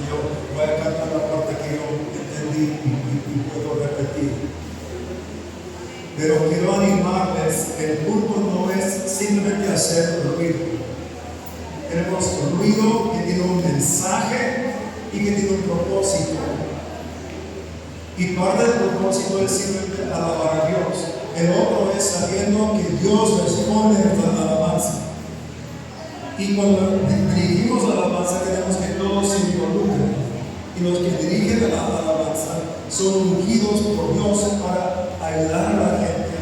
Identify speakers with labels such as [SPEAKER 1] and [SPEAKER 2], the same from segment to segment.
[SPEAKER 1] yo voy a cantar la parte que yo entendí y puedo repetir. Pero quiero animarles que el culto no es simplemente hacer ruido. Tenemos ruido que tiene un mensaje y que tiene un propósito. Y parte del propósito es simplemente alabar a Dios. El otro es sabiendo que Dios responde a nuestra alabanza. Y cuando dirigimos la alabanza, queremos que todos se involucren. Y los que dirigen la alabanza son ungidos por Dios para ayudar a la gente,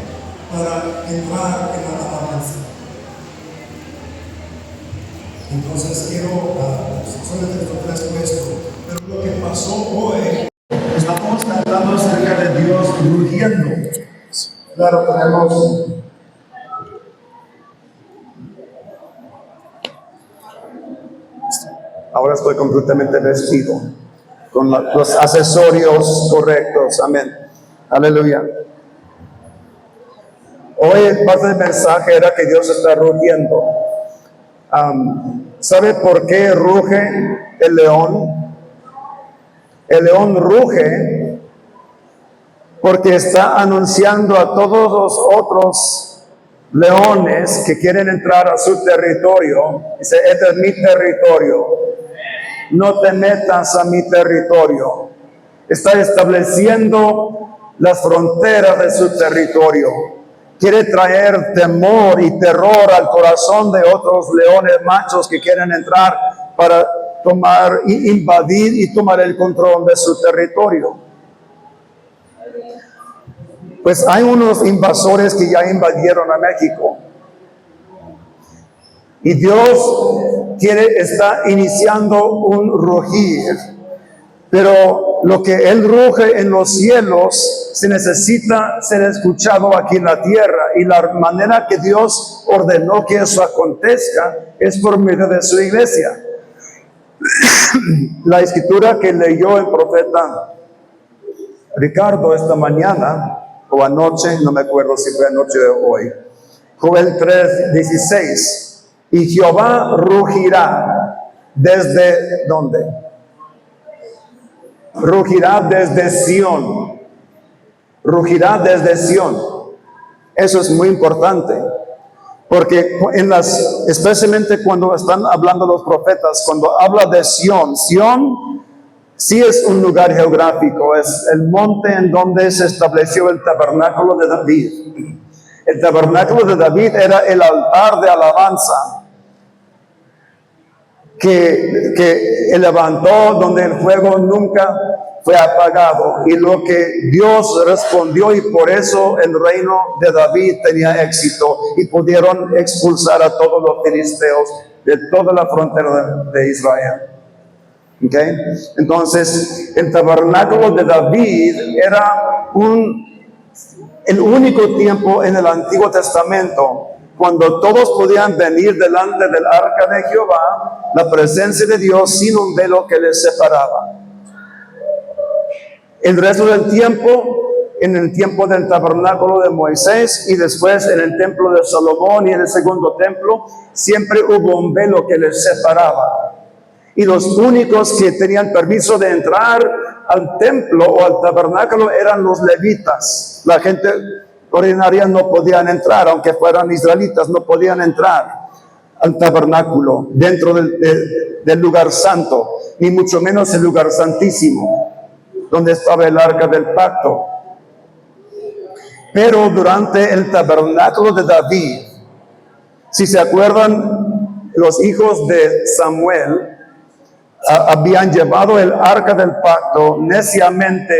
[SPEAKER 1] para entrar en la alabanza. Entonces quiero solamente tocar esto. Pero lo que pasó hoy, estamos hablando acerca de Dios rugiendo. Claro, tenemos. Ahora estoy completamente vestido con los accesorios correctos. Amén. Aleluya. Hoy parte del mensaje era que Dios está rugiendo. ¿Sabe por qué ruge el león? El león ruge porque está anunciando a todos los otros leones que quieren entrar a su territorio. Dice, este es mi territorio. No te metas a mi territorio. Está estableciendo las fronteras de su territorio. Quiere traer temor y terror al corazón de otros leones machos que quieren entrar para tomar, invadir y tomar el control de su territorio. Pues hay unos invasores que ya invadieron a México. Y Dios está iniciando un rugir. Pero lo que Él ruge en los cielos se necesita ser escuchado aquí en la tierra. Y la manera que Dios ordenó que eso acontezca es por medio de su iglesia. La escritura que leyó el profeta Ricardo esta mañana o anoche, no me acuerdo si fue anoche o hoy, Joel 3:16. Y Jehová rugirá desde ¿dónde? Rugirá desde Sión. Rugirá desde Sión. Eso es muy importante. Porque especialmente cuando están hablando los profetas, cuando habla de Sión, Sión sí es un lugar geográfico, es el monte en donde se estableció el tabernáculo de David. El tabernáculo de David era el altar de alabanza que él levantó, donde el fuego nunca fue apagado, y lo que Dios respondió, y por eso el reino de David tenía éxito y pudieron expulsar a todos los filisteos de toda la frontera de Israel. ¿Okay? Entonces el tabernáculo de David era el único tiempo en el Antiguo Testamento cuando todos podían venir delante del arca de Jehová, la presencia de Dios, sin un velo que les separaba. El resto del tiempo, en el tiempo del tabernáculo de Moisés y después en el templo de Salomón y en el segundo templo, siempre hubo un velo que les separaba. Y los únicos que tenían permiso de entrar al templo o al tabernáculo eran los levitas. La gente ordinaria no podían entrar, aunque fueran israelitas, no podían entrar al tabernáculo dentro del lugar santo, ni mucho menos el lugar santísimo, donde estaba el arca del pacto. Pero durante el tabernáculo de David, si se acuerdan, los hijos de Samuel habían llevado el arca del pacto neciamente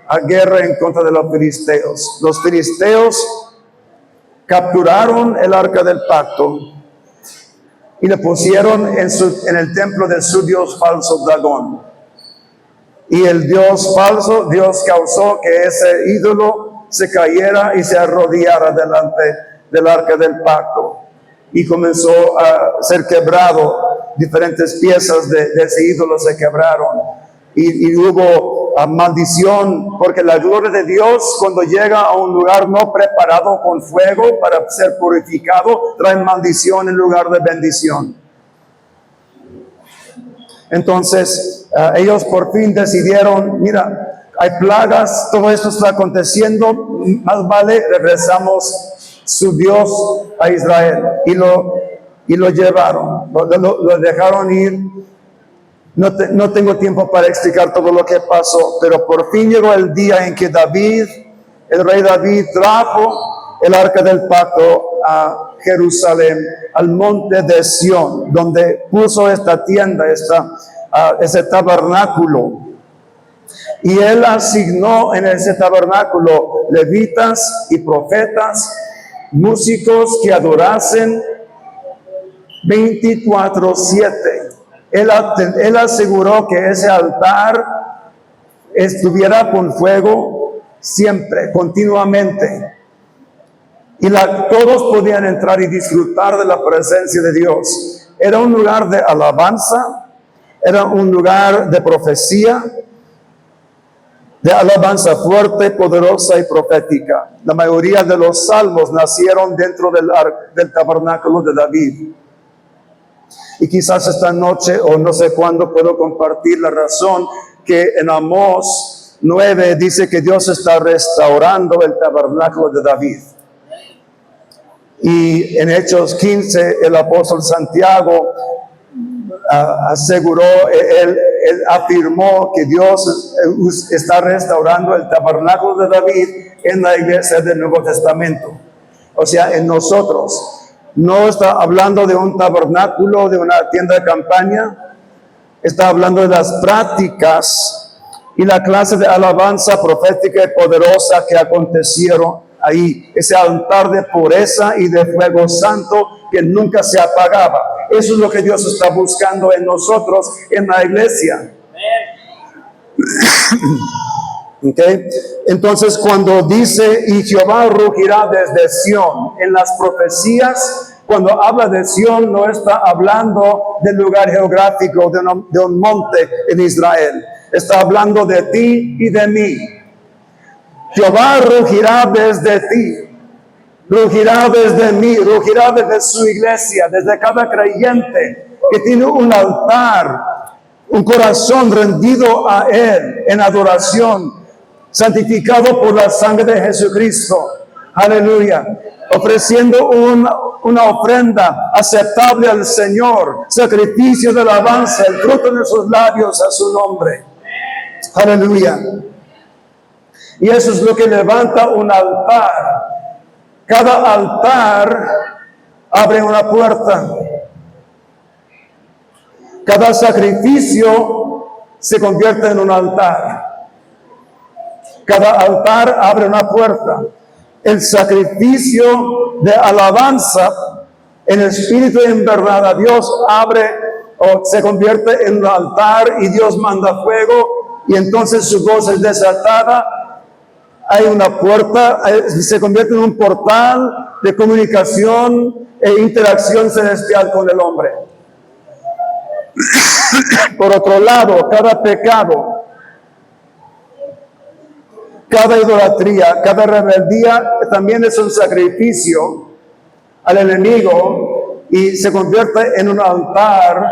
[SPEAKER 1] a guerra en contra de los filisteos. Los filisteos capturaron el arca del pacto y le pusieron en el templo de su dios falso Dagón. Y el dios falso, Dios causó que ese ídolo se cayera y se arrodillara delante del arca del pacto. Y comenzó a ser quebrado. Diferentes piezas de ese ídolo se quebraron. Y hubo maldición, porque la gloria de Dios, cuando llega a un lugar no preparado con fuego para ser purificado, trae maldición en lugar de bendición. Entonces, ellos por fin decidieron, mira, hay plagas, todo esto está aconteciendo, más vale regresamos su Dios a Israel. Y lo llevaron, lo dejaron ir. No tengo tiempo para explicar todo lo que pasó, pero por fin llegó el día en que el rey David, trajo el arca del pacto a Jerusalén, al monte de Sión, donde puso esta tienda, ese tabernáculo. Y él asignó en ese tabernáculo levitas y profetas, músicos que adorasen 24/7. Él aseguró que ese altar estuviera con fuego siempre, continuamente. Y todos podían entrar y disfrutar de la presencia de Dios. Era un lugar de alabanza, era un lugar de profecía, de alabanza fuerte, poderosa y profética. La mayoría de los salmos nacieron dentro del tabernáculo de David. Y quizás esta noche o no sé cuándo puedo compartir la razón que en Amós 9 dice que Dios está restaurando el tabernáculo de David. Y en Hechos 15 el apóstol Santiago aseguró, él afirmó que Dios está restaurando el tabernáculo de David en la iglesia del Nuevo Testamento. O sea, en nosotros. No está hablando de un tabernáculo, de una tienda de campaña. Está hablando de las prácticas y la clase de alabanza profética y poderosa que acontecieron ahí. Ese altar de pureza y de fuego santo que nunca se apagaba. Eso es lo que Dios está buscando en nosotros, en la iglesia. Okay. Entonces, cuando dice, y Jehová rugirá desde Sión, en las profecías, cuando habla de Sión, no está hablando del lugar geográfico, de un monte en Israel. Está hablando de ti y de mí. Jehová rugirá desde ti, rugirá desde mí, rugirá desde su iglesia, desde cada creyente que tiene un altar, un corazón rendido a Él en adoración, santificado por la sangre de Jesucristo. Aleluya. Ofreciendo una ofrenda aceptable al Señor, sacrificio de alabanza, el fruto de sus labios a su nombre. Aleluya. Y eso es lo que levanta un altar. Cada altar abre una puerta. Cada sacrificio se convierte en un altar. Cada altar abre una puerta. El sacrificio de alabanza en espíritu y en verdad a Dios abre o se convierte en un altar y Dios manda fuego y entonces su voz es desatada. Hay una puerta, se convierte en un portal de comunicación e interacción celestial con el hombre. Por otro lado, cada pecado, cada idolatría, cada rebeldía también es un sacrificio al enemigo y se convierte en un altar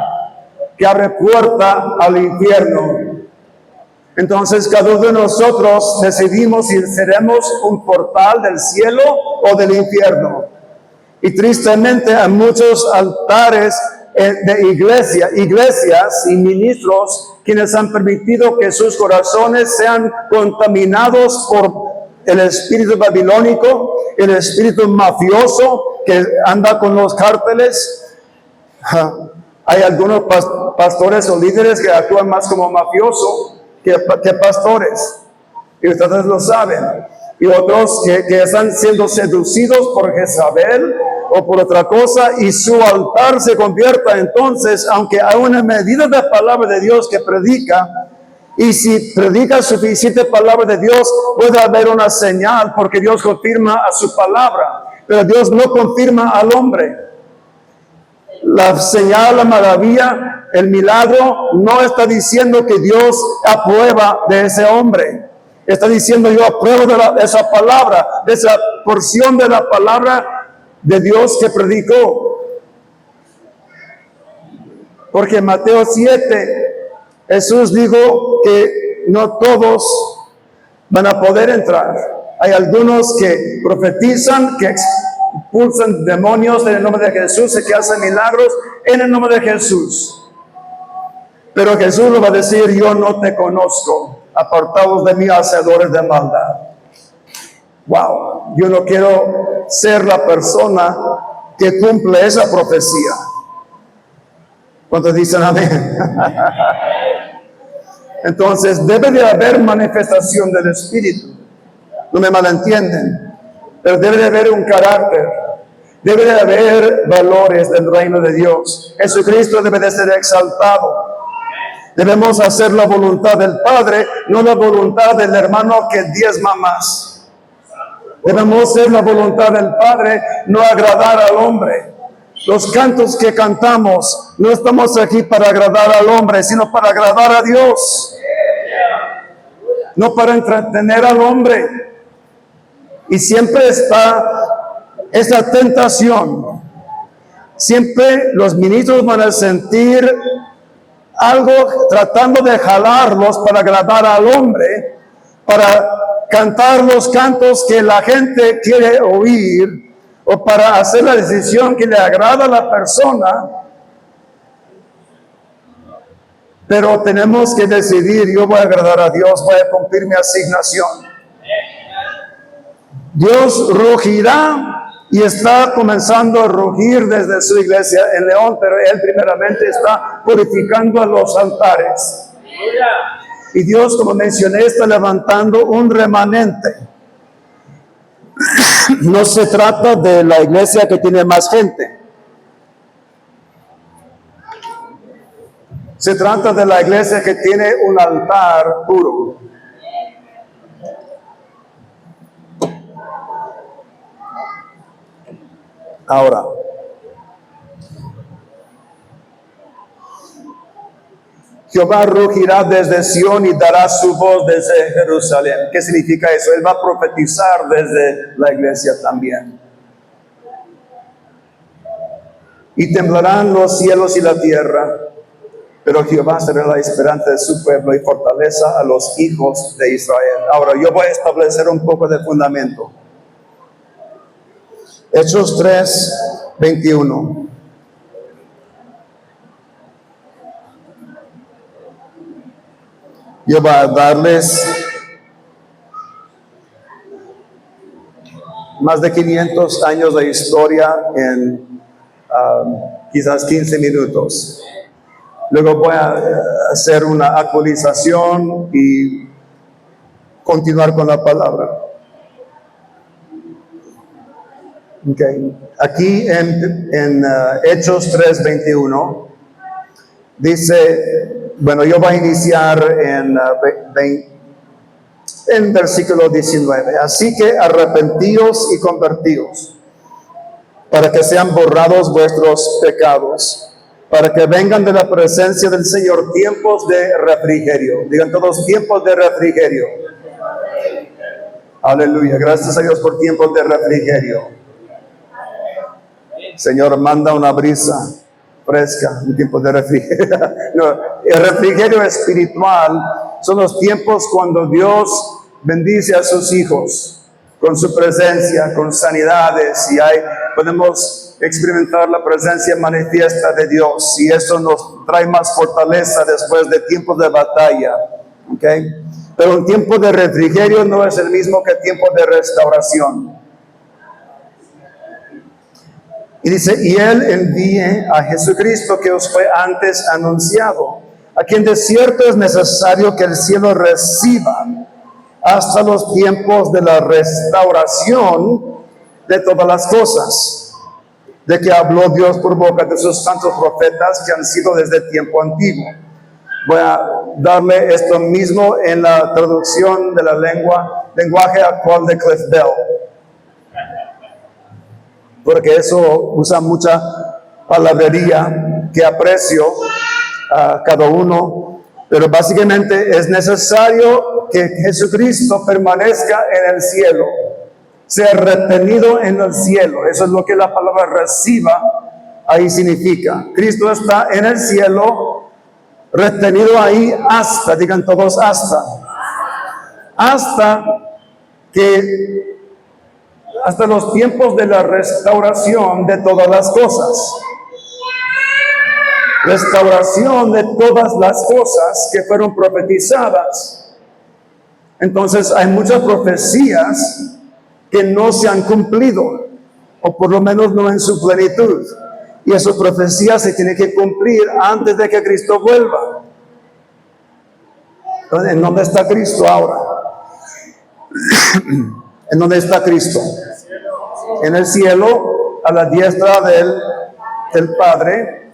[SPEAKER 1] que abre puerta al infierno. Entonces cada uno de nosotros decidimos si seremos un portal del cielo o del infierno. Y tristemente hay muchos altares de iglesias y ministros quienes han permitido que sus corazones sean contaminados por el espíritu babilónico, el espíritu mafioso que anda con los cárteles. Hay algunos pastores o líderes que actúan más como mafiosos que pastores, y ustedes lo saben, y otros que están siendo seducidos por Jezabel o por otra cosa, y su altar se convierta entonces, aunque hay una medida de palabra de Dios que predica, y si predica suficiente palabra de Dios, puede haber una señal, porque Dios confirma a su palabra, pero Dios no confirma al hombre. La señal, la maravilla, el milagro no está diciendo que Dios aprueba de ese hombre. Está diciendo yo apruebo de esa palabra, de esa porción de la palabra de Dios que predicó. Porque Mateo 7 Jesús dijo que no todos van a poder entrar. Hay algunos que profetizan, que expulsan demonios en el nombre de Jesús y que hacen milagros en el nombre de Jesús. Pero Jesús le va a decir, yo no te conozco, apartados de mí, hacedores de maldad. Wow, yo no quiero ser la persona que cumple esa profecía. ¿Cuántos dicen amén? Entonces debe de haber manifestación del Espíritu. No me malentienden, pero debe de haber un carácter. Debe de haber valores del reino de Dios. Jesucristo debe de ser exaltado. Debemos hacer la voluntad del Padre, no la voluntad del hermano que diezma más. Debemos hacer la voluntad del Padre, no agradar al hombre. Los cantos que cantamos, no estamos aquí para agradar al hombre, sino para agradar a Dios. No para entretener al hombre. Y siempre está esa tentación. Siempre los ministros van a sentir algo tratando de jalarlos para agradar al hombre, para cantar los cantos que la gente quiere oír, o para hacer la decisión que le agrada a la persona. Pero tenemos que decidir, yo voy a agradar a Dios, voy a cumplir mi asignación. Dios rugirá y está comenzando a rugir desde su iglesia en León, pero Él primeramente está purificando a los altares. Y Dios, como mencioné, está levantando un remanente. No se trata de la iglesia que tiene más gente. Se trata de la iglesia que tiene un altar puro. Ahora, Jehová rugirá desde Sión y dará su voz desde Jerusalén. ¿Qué significa eso? Él va a profetizar desde la iglesia también. Y temblarán los cielos y la tierra, pero Jehová será la esperanza de su pueblo y fortaleza a los hijos de Israel. Ahora, yo voy a establecer un poco de fundamento. Hechos 3:21. Yo voy a darles más de 500 años de historia en quizás 15 minutos. Luego voy a hacer una actualización y continuar con la palabra. Okay. Aquí en Hechos 3:21 dice, bueno, yo voy a iniciar en versículo 19. Así que arrepentíos y convertíos, para que sean borrados vuestros pecados, para que vengan de la presencia del Señor tiempos de refrigerio. Digan todos, tiempos de refrigerio. Aleluya, gracias a Dios por tiempos de refrigerio. Señor, manda una brisa fresca, un tiempo de refrigerio. No, el refrigerio espiritual son los tiempos cuando Dios bendice a sus hijos con su presencia, con sanidades, y podemos experimentar la presencia manifiesta de Dios, y eso nos trae más fortaleza después de tiempos de batalla. ¿Okay? Pero un tiempo de refrigerio no es el mismo que tiempo de restauración. Y dice, y Él envíe a Jesucristo que os fue antes anunciado, a quien de cierto es necesario que el cielo reciba hasta los tiempos de la restauración de todas las cosas, de que habló Dios por boca de sus santos profetas que han sido desde tiempo antiguo. Voy a darle esto mismo en la traducción de la lenguaje actual de Cliff Bell, porque eso usa mucha palabrería que aprecio a cada uno, pero básicamente es necesario que Jesucristo permanezca en el cielo, sea retenido en el cielo. Eso es lo que la palabra reciba ahí significa. Cristo está en el cielo retenido ahí hasta, digan todos hasta los tiempos de la restauración de todas las cosas. Restauración de todas las cosas que fueron profetizadas. Entonces hay muchas profecías que no se han cumplido, o por lo menos no en su plenitud. Y esas profecías se tienen que cumplir antes de que Cristo vuelva. Entonces, ¿en dónde está Cristo ahora? ¿En dónde está Cristo? En el cielo, a la diestra del Padre.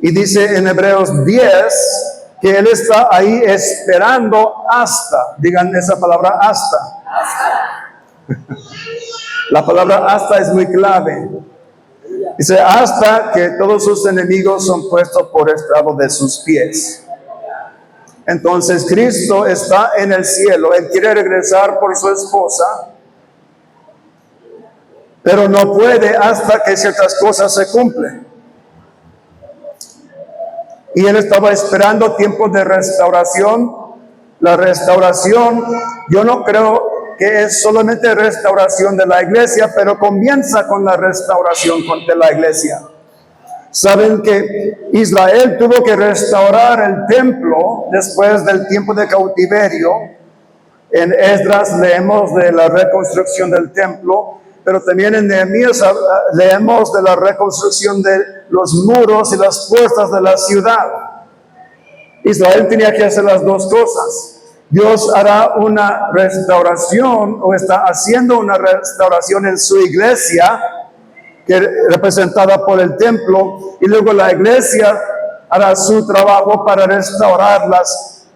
[SPEAKER 1] Y dice en Hebreos 10 que Él está ahí esperando hasta, digan esa palabra hasta. La palabra hasta es muy clave. Dice hasta que todos sus enemigos son puestos por estrado de sus pies. Entonces Cristo está en el cielo. Él quiere regresar por su esposa, pero no puede hasta que ciertas cosas se cumplen. Y Él estaba esperando tiempos de restauración. La restauración, yo no creo que es solamente restauración de la iglesia, pero comienza con la restauración de la iglesia. Saben que Israel tuvo que restaurar el templo después del tiempo de cautiverio. En Esdras leemos de la reconstrucción del templo, pero también en Nehemías leemos de la reconstrucción de los muros y las puertas de la ciudad. Israel tenía que hacer las dos cosas. Dios hará una restauración, o está haciendo una restauración en su iglesia, que representada por el templo, y luego la iglesia hará su trabajo para restaurar las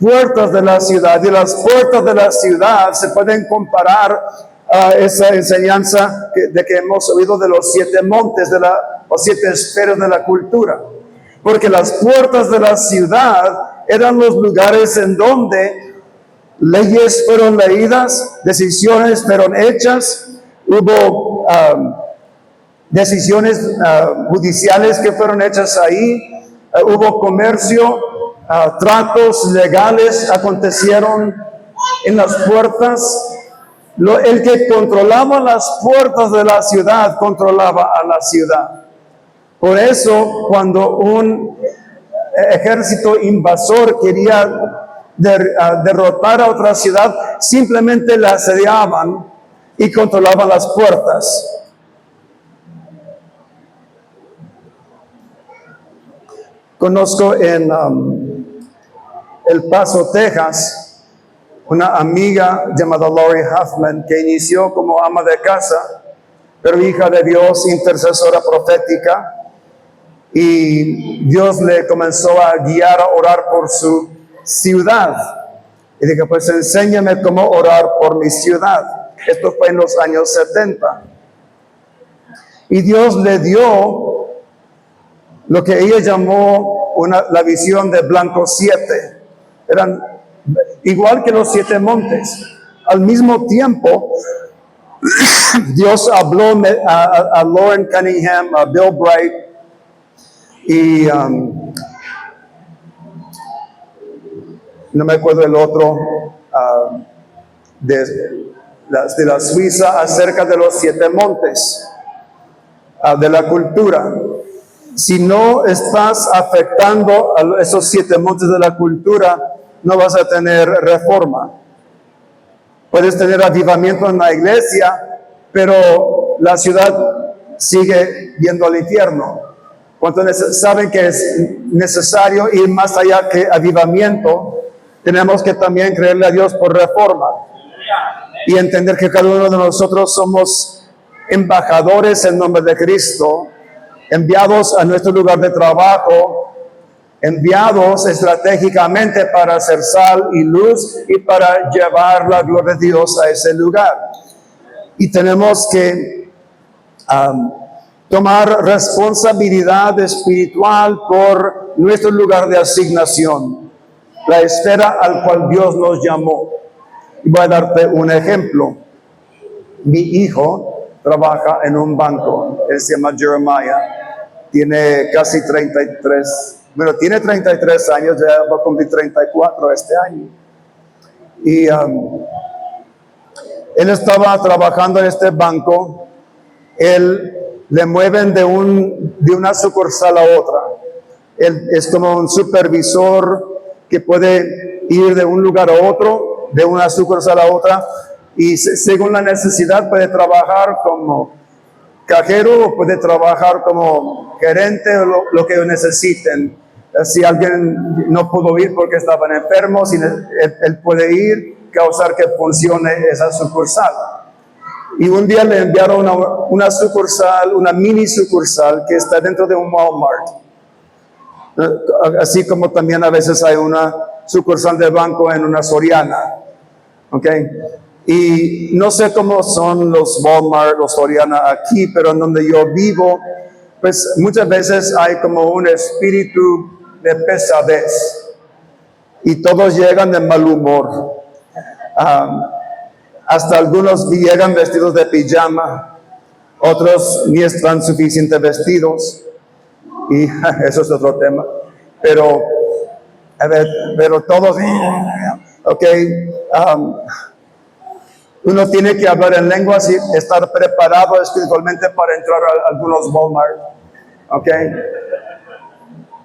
[SPEAKER 1] puertas de la ciudad. Y las puertas de la ciudad se pueden comparar a esa enseñanza de que hemos oído de los 7 montes, o 7 esferas de la cultura. Porque las puertas de la ciudad eran los lugares en donde leyes fueron leídas, decisiones fueron hechas, hubo decisiones judiciales que fueron hechas ahí, hubo comercio, tratos legales acontecieron en las puertas. El que controlaba las puertas de la ciudad controlaba a la ciudad. Por eso, cuando un ejército invasor quería derrotar a otra ciudad, simplemente la asediaban y controlaban las puertas. Conozco en El Paso, Texas, una amiga llamada Lori Huffman, que inició como ama de casa, pero hija de Dios, intercesora profética. Y Dios le comenzó a guiar a orar por su ciudad. Y dije, pues enséñame cómo orar por mi ciudad. Esto fue en los años 70. Y Dios le dio lo que ella llamó la visión de Blanco 7. Eran igual que los 7 montes. Al mismo tiempo, Dios habló a Lauren Cunningham, a Bill Bright, y no me acuerdo el otro, de la Suiza, acerca de los 7 montes, de la cultura. Si no estás afectando a esos 7 montes de la cultura, no vas a tener reforma. Puedes tener avivamiento en la iglesia, pero la ciudad sigue yendo al infierno. Cuando saben que es necesario ir más allá que avivamiento, tenemos que también creerle a Dios por reforma y entender que cada uno de nosotros somos embajadores en nombre de Cristo, enviados a nuestro lugar de trabajo, enviados estratégicamente para hacer sal y luz y para llevar la gloria de Dios a ese lugar. Y tenemos que tomar responsabilidad espiritual por nuestro lugar de asignación, la esfera al cual Dios nos llamó. Y voy a darte un ejemplo. Mi hijo trabaja en un banco, él se llama Jeremiah, tiene casi 33 Bueno, tiene 33 años, ya va a cumplir 34 este año. Y él estaba trabajando en este banco. Él le mueven de una sucursal a otra. Él es como un supervisor que puede ir de un lugar a otro, de una sucursal a otra, y según la necesidad puede trabajar como cajero o puede trabajar como gerente o lo que necesiten. Si alguien no pudo ir porque estaban enfermos, él puede ir, causar que funcione esa sucursal. Y un día le enviaron una sucursal, una mini sucursal que está dentro de un Walmart. Así como también a veces hay una sucursal de banco en una Soriana. ¿Ok? Y no sé cómo son los Walmart, los Soriana aquí, pero en donde yo vivo, pues muchas veces hay como un espíritu de pesadez. Y todos llegan de mal humor. Hasta algunos llegan vestidos de pijama, otros ni están suficientes vestidos, y eso es otro tema. Pero todos, ok, uno tiene que hablar en lenguas y estar preparado espiritualmente para entrar a algunos Walmart, ok,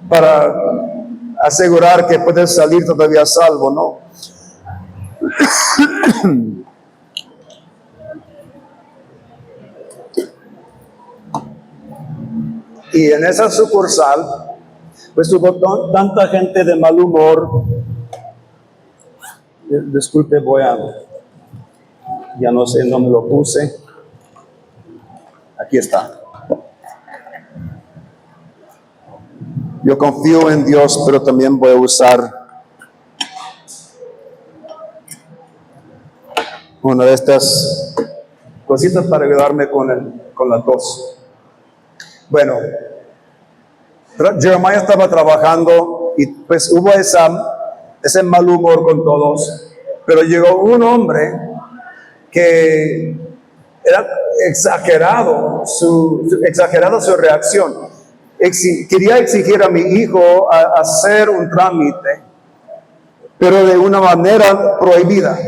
[SPEAKER 1] para asegurar que puedes salir todavía salvo, ¿no? Y en esa sucursal, pues hubo tanta gente de mal humor. Disculpe, ya no sé en dónde lo puse. Aquí está. Yo confío en Dios, pero también voy a usar una de estas cositas para ayudarme con la tos. Bueno, Jeremiah estaba trabajando y pues hubo ese mal humor con todos, pero llegó un hombre que era exagerada su reacción. Quería exigir a mi hijo a hacer un trámite, pero de una manera prohibida.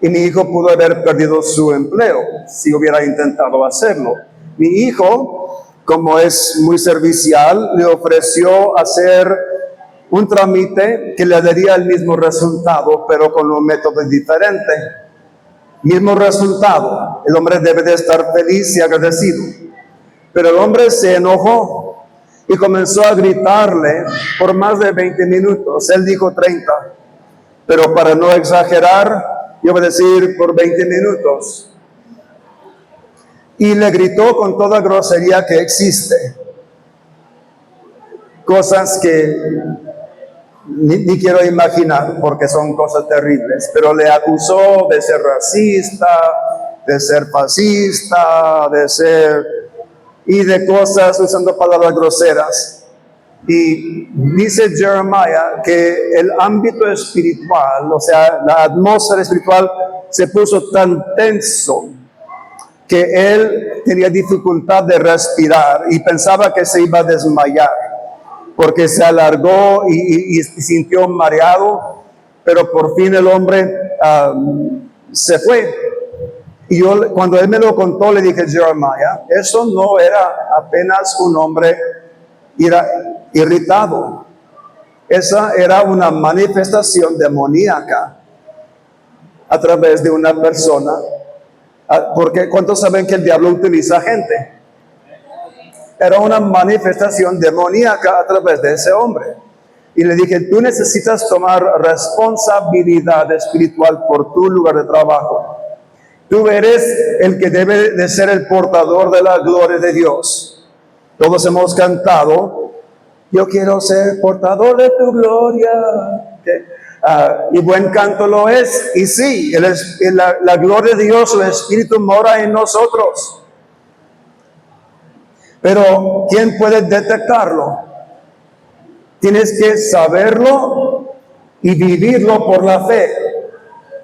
[SPEAKER 1] Y mi hijo pudo haber perdido su empleo si hubiera intentado hacerlo. Mi hijo, como es muy servicial, le ofreció hacer un trámite que le daría el mismo resultado, pero con un método diferente. Mismo resultado. El hombre debe de estar feliz y agradecido. Pero el hombre se enojó y comenzó a gritarle por más de 20 minutos. Él dijo 30, pero para no exagerar, yo voy a decir por 20 minutos. Y le gritó con toda grosería que existe. Cosas que ni quiero imaginar porque son cosas terribles. Pero le acusó de ser racista, de ser fascista, y de cosas usando palabras groseras. Y dice Jeremiah que el ámbito espiritual, o sea, la atmósfera espiritual se puso tan tenso que él tenía dificultad de respirar y pensaba que se iba a desmayar porque se alargó y sintió mareado, pero por fin el hombre se fue. Y cuando él me lo contó, le dije, Jeremiah, eso no era apenas un hombre irritado. Esa era una manifestación demoníaca a través de una persona. Porque ¿cuántos saben que el diablo utiliza gente? Era una manifestación demoníaca a través de ese hombre. Y le dije, tú necesitas tomar responsabilidad espiritual por tu lugar de trabajo. Tú eres el que debe de ser el portador de la gloria de Dios. Todos hemos cantado, yo quiero ser portador de tu gloria. Y buen canto lo es. Y sí, la gloria de Dios, el Espíritu mora en nosotros. Pero ¿quién puede detectarlo? Tienes que saberlo y vivirlo por la fe.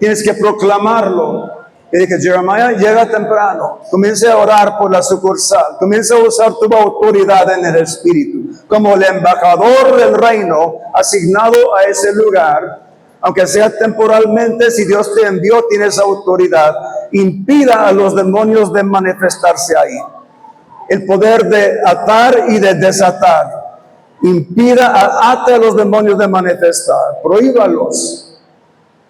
[SPEAKER 1] Tienes que proclamarlo. Y dije, Jeremiah, llega temprano, comience a orar por la sucursal, comience a usar tu autoridad en el Espíritu, como el embajador del reino asignado a ese lugar, aunque sea temporalmente, si Dios te envió, tienes autoridad, impida a los demonios de manifestarse ahí. El poder de atar y de desatar. Ate a los demonios de manifestar, prohíbalos.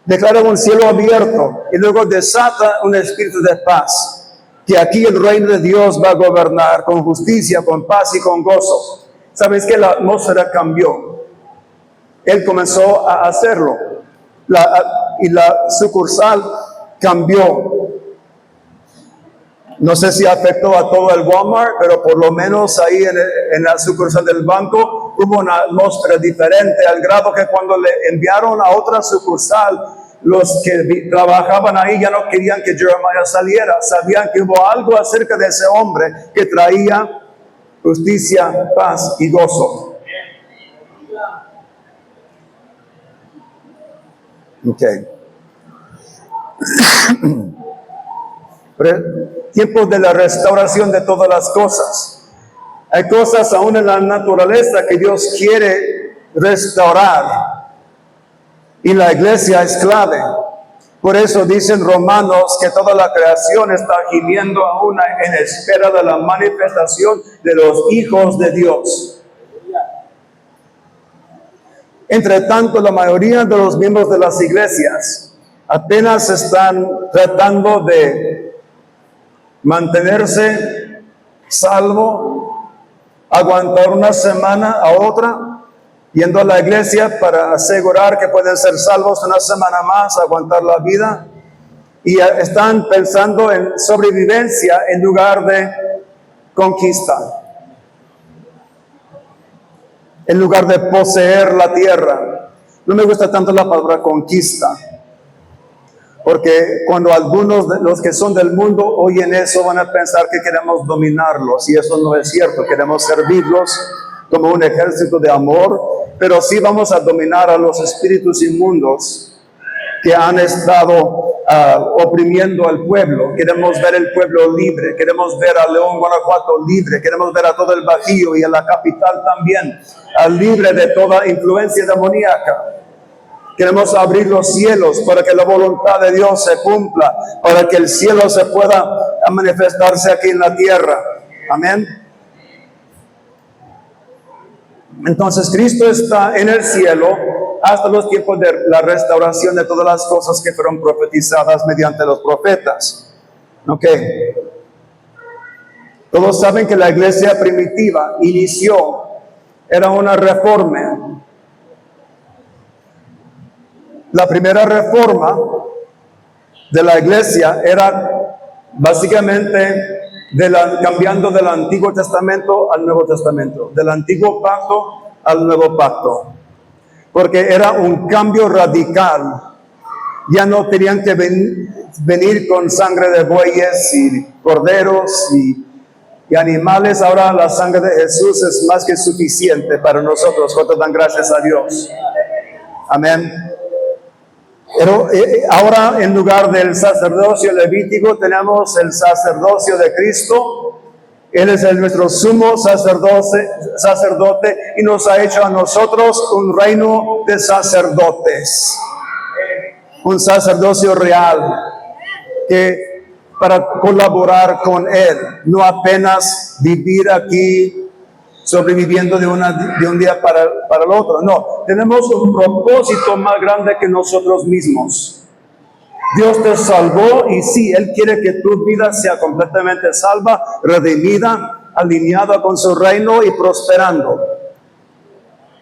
[SPEAKER 1] Declara un cielo abierto y luego desata un espíritu de paz. Que aquí el reino de Dios va a gobernar con justicia, con paz y con gozo. ¿Sabes que la atmósfera cambió? Él comenzó a hacerlo. Y la sucursal cambió. No sé si afectó a todo el Walmart, pero por lo menos ahí en la sucursal del banco hubo una atmósfera diferente, al grado que cuando le enviaron a otra sucursal, los que trabajaban ahí ya no querían que Jeremiah saliera. Sabían que hubo algo acerca de ese hombre que traía justicia, paz y gozo. Okay. Tiempos de la restauración de todas las cosas. Hay cosas aún en la naturaleza que Dios quiere restaurar. Y la iglesia es clave. Por eso dicen Romanos que toda la creación está gimiendo aún en espera de la manifestación de los hijos de Dios. Entre tanto, la mayoría de los miembros de las iglesias apenas están tratando de mantenerse salvo, aguantar una semana a otra, yendo a la iglesia para asegurar que pueden ser salvos una semana más, aguantar la vida, y están pensando en sobrevivencia en lugar de conquista, en lugar de poseer la tierra. No me gusta tanto la palabra conquista, porque cuando algunos de los que son del mundo oyen eso, van a pensar que queremos dominarlos, y eso no es cierto. Queremos servirlos como un ejército de amor, pero sí vamos a dominar a los espíritus inmundos que han estado oprimiendo al pueblo. Queremos ver el pueblo libre, queremos ver a León, Guanajuato libre, queremos ver a todo el Bajío y a la capital también, libre de toda influencia demoníaca. Queremos abrir los cielos para que la voluntad de Dios se cumpla, para que el cielo se pueda manifestarse aquí en la tierra. Amén. Entonces Cristo está en el cielo hasta los tiempos de la restauración de todas las cosas que fueron profetizadas mediante los profetas. Ok. Todos saben que la iglesia primitiva inició, era una reforma. La primera reforma de la iglesia era básicamente cambiando del Antiguo Testamento al Nuevo Testamento, del Antiguo Pacto al Nuevo Pacto, porque era un cambio radical. Ya no tenían que venir con sangre de bueyes y corderos y animales. Ahora la sangre de Jesús es más que suficiente para nosotros. ¿Cuántos dan gracias a Dios? Amén. Pero ahora, en lugar del sacerdocio levítico, tenemos el sacerdocio de Cristo. Él es nuestro sumo sacerdote y nos ha hecho a nosotros un reino de sacerdotes, un sacerdocio real, que para colaborar con Él, no apenas vivir aquí sobreviviendo de un día para el otro. No, tenemos un propósito más grande que nosotros mismos. Dios te salvó y sí, Él quiere que tu vida sea completamente salva, redimida, alineada con su reino y prosperando.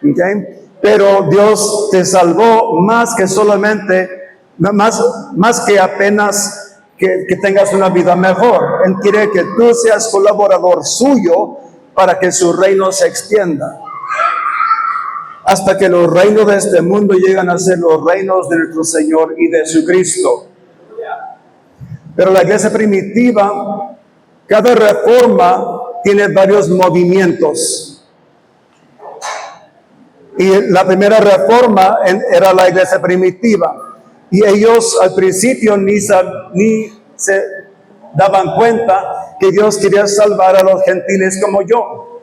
[SPEAKER 1] ¿Okay? Pero Dios te salvó más que solamente, más que apenas que tengas una vida mejor. Él quiere que tú seas colaborador suyo para que su reino se extienda. Hasta que los reinos de este mundo llegan a ser los reinos de nuestro Señor y de su Cristo. Pero la iglesia primitiva, cada reforma tiene varios movimientos. Y la primera reforma era la iglesia primitiva. Y ellos al principio ni se daban cuenta que Dios quería salvar a los gentiles como yo.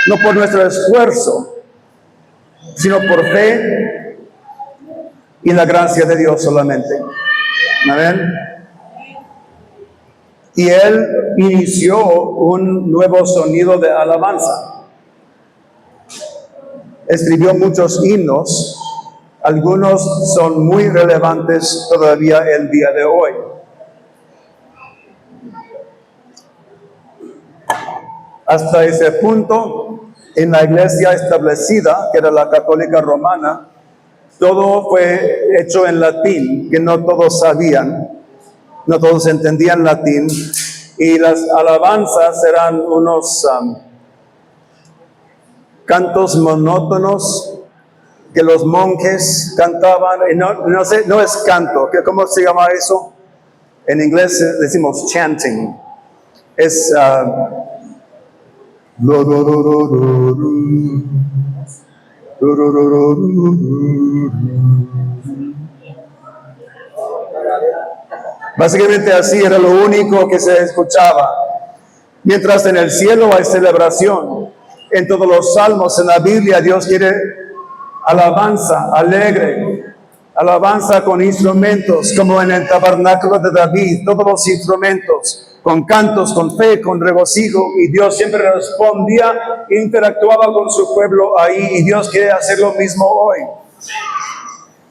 [SPEAKER 1] no por nuestro esfuerzo, sino por fe y la gracia de Dios solamente. Amén. Y él inició un nuevo sonido de alabanza. Escribió muchos himnos, algunos son muy relevantes todavía el día de hoy. Hasta ese punto, en la iglesia establecida, que era la católica romana, todo fue hecho en latín, que no todos sabían, no todos entendían latín, y las alabanzas eran unos cantos monótonos que los monjes cantaban, y no sé, no es canto, ¿cómo se llama eso? En inglés decimos chanting, es básicamente así era lo único que se escuchaba. Mientras en el cielo hay celebración, en todos los salmos, en la Biblia, Dios quiere alabanza alegre, alabanza con instrumentos, como en el tabernáculo de David, todos los instrumentos, con cantos, con fe, con regocijo, y Dios siempre respondía, interactuaba con su pueblo ahí, y Dios quiere hacer lo mismo hoy.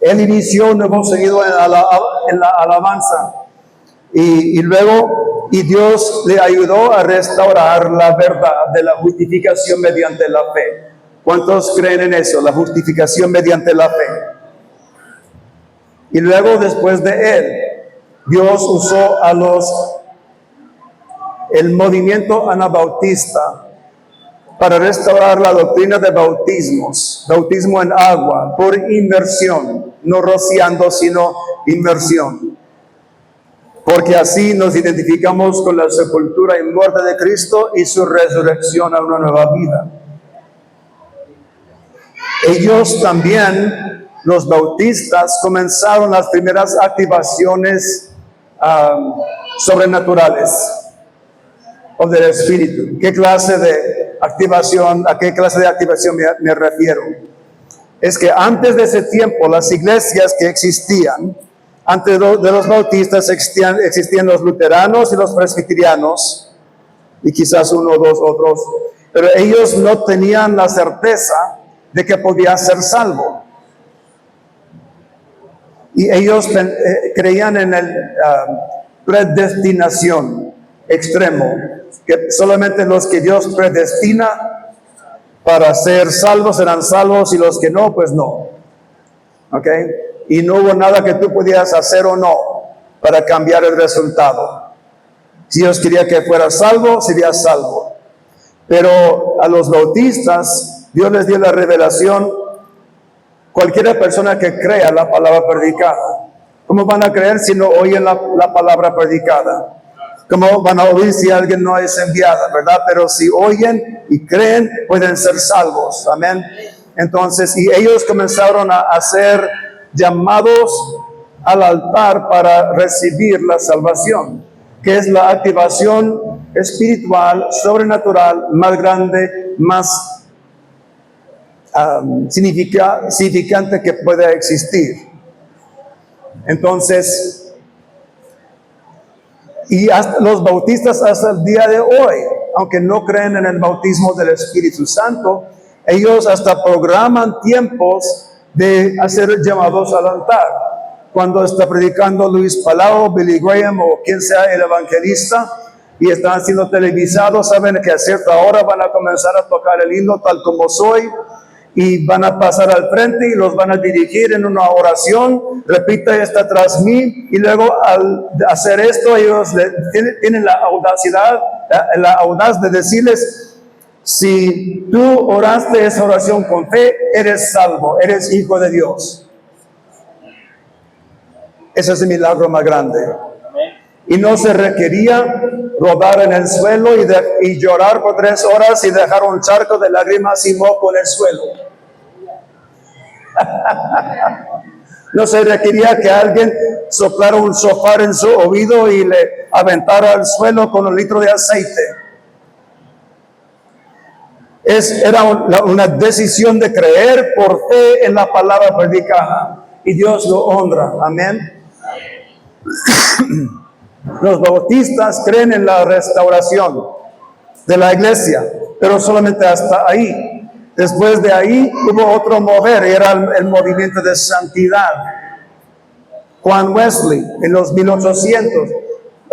[SPEAKER 1] Él inició un nuevo seguido en la alabanza, y luego Dios le ayudó a restaurar la verdad de la justificación mediante la fe. ¿Cuántos creen en eso? La justificación mediante la fe. Y luego, después de él, Dios usó el movimiento anabautista para restaurar la doctrina de bautismos, bautismo en agua, por inmersión, no rociando, sino inmersión. Porque así nos identificamos con la sepultura y muerte de Cristo y su resurrección a una nueva vida. Ellos también, los bautistas, comenzaron las primeras activaciones sobrenaturales o del Espíritu. ¿Qué clase de activación, a qué clase de activación me refiero? Es que antes de ese tiempo, las iglesias que existían, antes de los bautistas existían los luteranos y los presbiterianos, y quizás uno o dos otros, pero ellos no tenían la certeza de que podía ser salvo. Y ellos creían en el predestinación extremo, que solamente los que Dios predestina para ser salvos serán salvos y los que no, pues no. ¿Ok? Y no hubo nada que tú pudieras hacer o no para cambiar el resultado. Si Dios quería que fuera salvo, sería salvo. Pero a los bautistas, Dios les dio la revelación. Cualquier persona que crea la palabra predicada, ¿cómo van a creer si no oyen la palabra predicada? ¿Cómo van a oír si alguien no es enviada, verdad? Pero si oyen y creen, pueden ser salvos. Amén. Entonces, y ellos comenzaron a ser llamados al altar para recibir la salvación, que es la activación espiritual, sobrenatural, más grande, más significante que pueda existir. Entonces, y hasta los bautistas hasta el día de hoy, aunque no creen en el bautismo del Espíritu Santo, ellos hasta programan tiempos de hacer llamados al altar. Cuando está predicando Luis Palau, Billy Graham o quien sea el evangelista y están siendo televisados, saben que a cierta hora van a comenzar a tocar el himno Tal Como Soy, y van a pasar al frente y los van a dirigir en una oración, repita esta tras mí, y luego al hacer esto ellos tienen la audaz de decirles: si tú oraste esa oración con fe, eres salvo, eres hijo de Dios. Ese es el milagro más grande. Y no se requería rodar en el suelo y llorar por 3 horas y dejar un charco de lágrimas y moco en el suelo. No se requería que alguien soplara un shofar en su oído y le aventara al suelo con 1 litro de aceite. Era una decisión de creer por fe en la palabra predicada. Y Dios lo honra. Amén. Los bautistas creen en la restauración de la iglesia, pero solamente hasta ahí. Después de ahí hubo otro mover, era el movimiento de santidad. Juan Wesley en los 1800,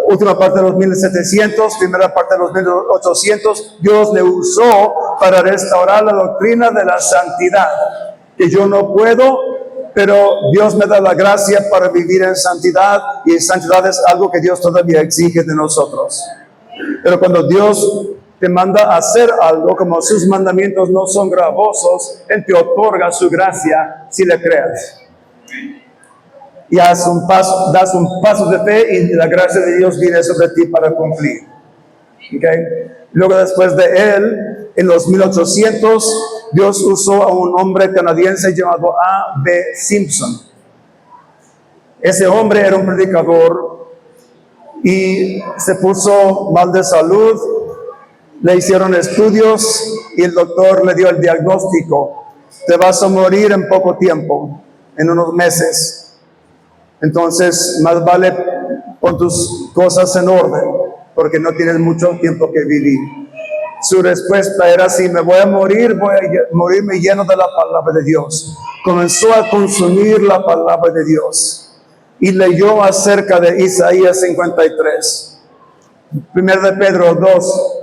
[SPEAKER 1] última parte de los 1700, primera parte de los 1800, Dios le usó para restaurar la doctrina de la santidad, que yo no puedo, pero Dios me da la gracia para vivir en santidad, y santidad es algo que Dios todavía exige de nosotros. Pero cuando Dios te manda a hacer algo, como sus mandamientos no son gravosos, Él te otorga su gracia si le creas. Y das un paso de fe y la gracia de Dios viene sobre ti para cumplir. ¿Okay? Luego, después de él, en los 1800, Dios usó a un hombre canadiense llamado A.B. Simpson. Ese hombre era un predicador y se puso mal de salud. Le hicieron estudios y el doctor le dio el diagnóstico: te vas a morir en poco tiempo, en unos meses. Entonces, más vale pon tus cosas en orden, porque no tienes mucho tiempo que vivir. Su respuesta era: si me voy a morirme lleno de la palabra de Dios. Comenzó a consumir la palabra de Dios y leyó acerca de Isaías 53, 1 de Pedro 2,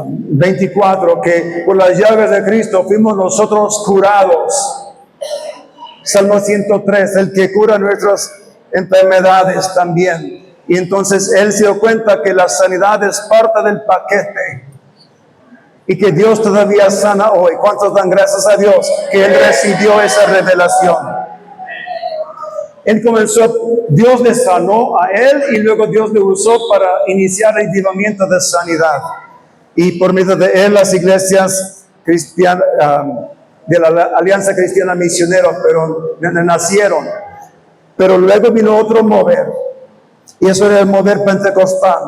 [SPEAKER 1] 24, que por las llagas de Cristo fuimos nosotros curados. Salmo 103, el que cura nuestras enfermedades también. Y entonces él se dio cuenta que la sanidad es parte del paquete y que Dios todavía sana hoy. ¿Cuántos dan gracias a Dios que él recibió esa revelación? Él Dios le sanó a él y luego Dios le usó para iniciar el avivamiento de sanidad. Y por medio de él las iglesias cristianas, de la Alianza Cristiana Misionera, pero nacieron. Pero luego vino otro mover, y eso era el mover pentecostal,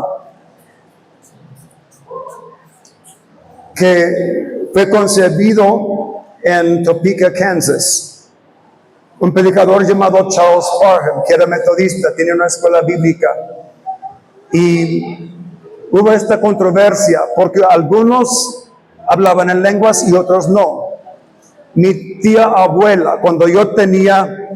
[SPEAKER 1] que fue concebido en Topeka, Kansas. Un predicador llamado Charles Parham, que era metodista, tenía una escuela bíblica, y hubo esta controversia porque algunos hablaban en lenguas y otros no. Mi tía abuela, cuando yo tenía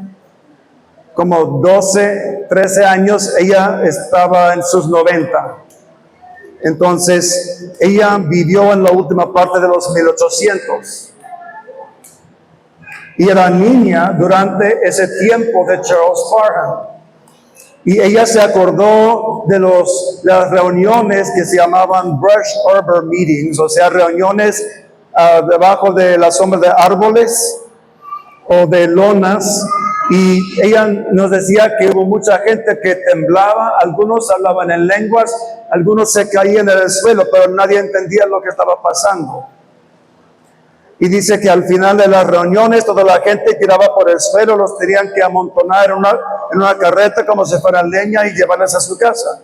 [SPEAKER 1] como 12, 13 años, ella estaba en sus 90. Entonces, ella vivió en la última parte de los 1800. Y era niña durante ese tiempo de Charles Parham. Y ella se acordó de las reuniones que se llamaban Brush Arbor Meetings, o sea, reuniones debajo de la sombra de árboles o de lonas, y ella nos decía que hubo mucha gente que temblaba, algunos hablaban en lenguas, algunos se caían en el suelo, pero nadie entendía lo que estaba pasando. Y dice que al final de las reuniones toda la gente tiraba por el suelo, los tenían que amontonar en una carreta como si fuera leña y llevarles a su casa.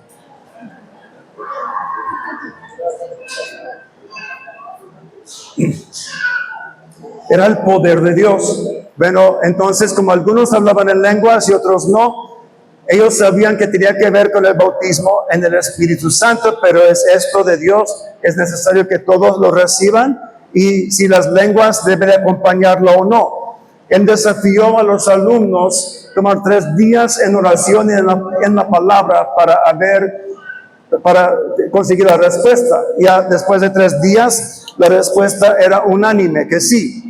[SPEAKER 1] Era el poder de Dios. Bueno, entonces, como algunos hablaban en lenguas y otros no, ellos sabían que tenía que ver con el bautismo en el Espíritu Santo, pero es esto de Dios, es necesario que todos lo reciban, y si las lenguas deben acompañarlo o no. Él desafió a los alumnos a tomar 3 días en oración y en la palabra para conseguir la respuesta. Ya después de 3 días, la respuesta era unánime, que sí.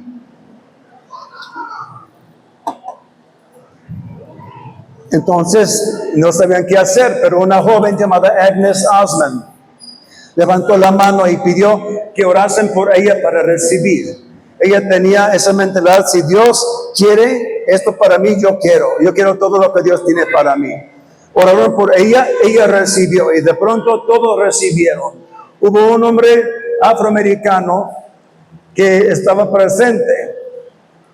[SPEAKER 1] Entonces, no sabían qué hacer, pero una joven llamada Agnes Osman levantó la mano y pidió que orasen por ella para recibir. Ella tenía esa mentalidad: si Dios quiere esto para mí, yo quiero todo lo que Dios tiene para mí. Oraron por ella, ella recibió, y de pronto todos recibieron. Hubo un hombre afroamericano que estaba presente,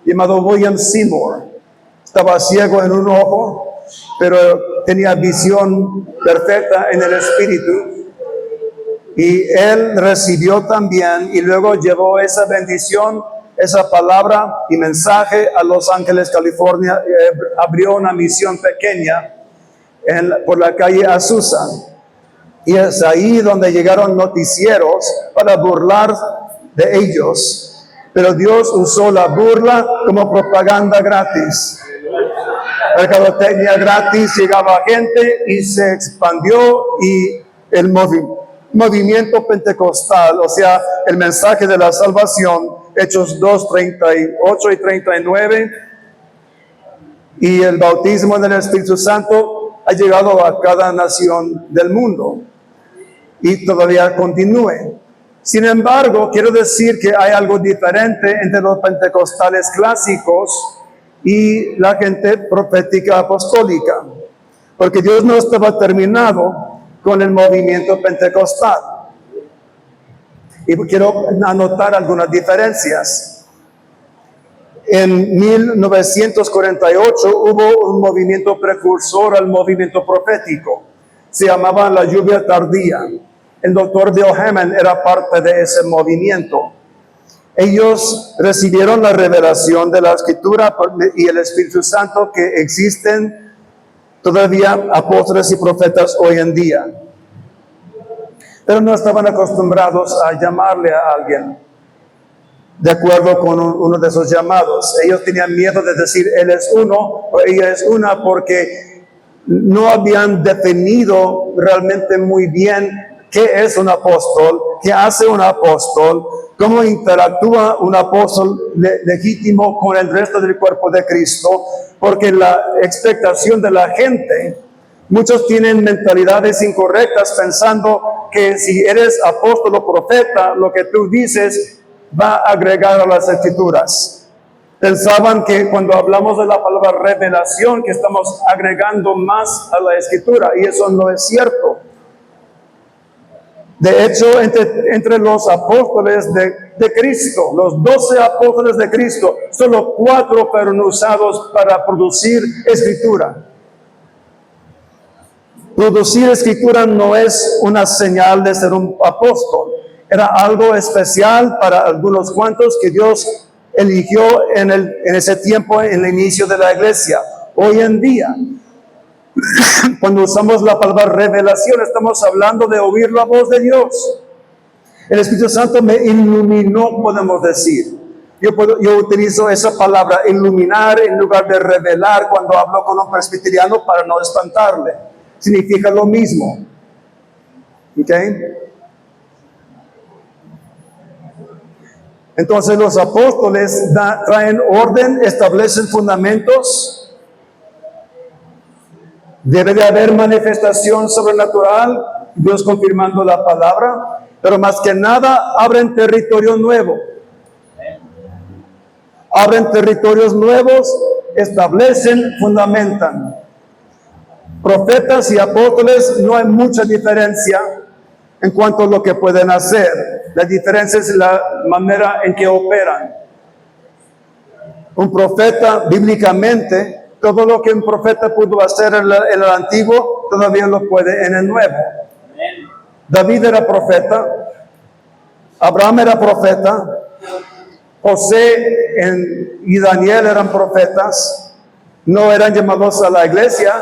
[SPEAKER 1] llamado William Seymour. Estaba ciego en un ojo, pero tenía visión perfecta en el espíritu. Y él recibió también y luego llevó esa bendición, esa palabra y mensaje a Los Ángeles, California. Abrió una misión pequeña por la calle Azusa. Y es ahí donde llegaron noticieros para burlar de ellos. Pero Dios usó la burla como propaganda gratis. Mercadotecnia gratis, llegaba gente y se expandió, y el movimiento pentecostal, o sea, el mensaje de la salvación, Hechos 2, 38 y 39, y el bautismo del Espíritu Santo ha llegado a cada nación del mundo y todavía continúe. Sin embargo, quiero decir que hay algo diferente entre los pentecostales clásicos y la gente profética apostólica, porque Dios no estaba terminado con el movimiento pentecostal. Y quiero anotar algunas diferencias. En 1948 hubo un movimiento precursor al movimiento profético. Se llamaba la lluvia tardía. El doctor Bill Hamon era parte de ese movimiento. Ellos recibieron la revelación de la Escritura y el Espíritu Santo, que existen todavía apóstoles y profetas hoy en día. Pero no estaban acostumbrados a llamarle a alguien de acuerdo con uno de esos llamados. Ellos tenían miedo de decir él es uno o ella es una, porque no habían definido realmente muy bien qué es un apóstol, qué hace un apóstol, cómo interactúa un apóstol legítimo con el resto del cuerpo de Cristo, porque la expectación de la gente, muchos tienen mentalidades incorrectas pensando que si eres apóstol o profeta, lo que tú dices va a agregar a las escrituras. Pensaban que cuando hablamos de la palabra revelación, que estamos agregando más a la escritura, y eso no es cierto. De hecho, entre los apóstoles de Cristo, los 12 apóstoles de Cristo, solo 4 fueron usados para producir escritura. Producir escritura no es una señal de ser un apóstol. Era algo especial para algunos cuantos que Dios eligió en ese tiempo, en el inicio de la iglesia. Hoy en día, cuando usamos la palabra revelación, estamos hablando de oír la voz de Dios. El Espíritu Santo me iluminó, podemos decir. Yo utilizo esa palabra iluminar en lugar de revelar cuando hablo con un presbiteriano para no espantarle. Significa lo mismo. ¿Ok? Entonces los apóstoles traen orden, establecen fundamentos. Debe de haber manifestación sobrenatural, Dios confirmando la palabra, pero más que nada abren territorio nuevo. Abren territorios nuevos, establecen, fundamentan. Profetas y apóstoles no hay mucha diferencia en cuanto a lo que pueden hacer. La diferencia es la manera en que operan. Un profeta, bíblicamente, todo lo que un profeta pudo hacer en el antiguo, todavía lo puede en el nuevo. David era profeta, Abraham era profeta, José y Daniel eran profetas. No eran llamados a la iglesia,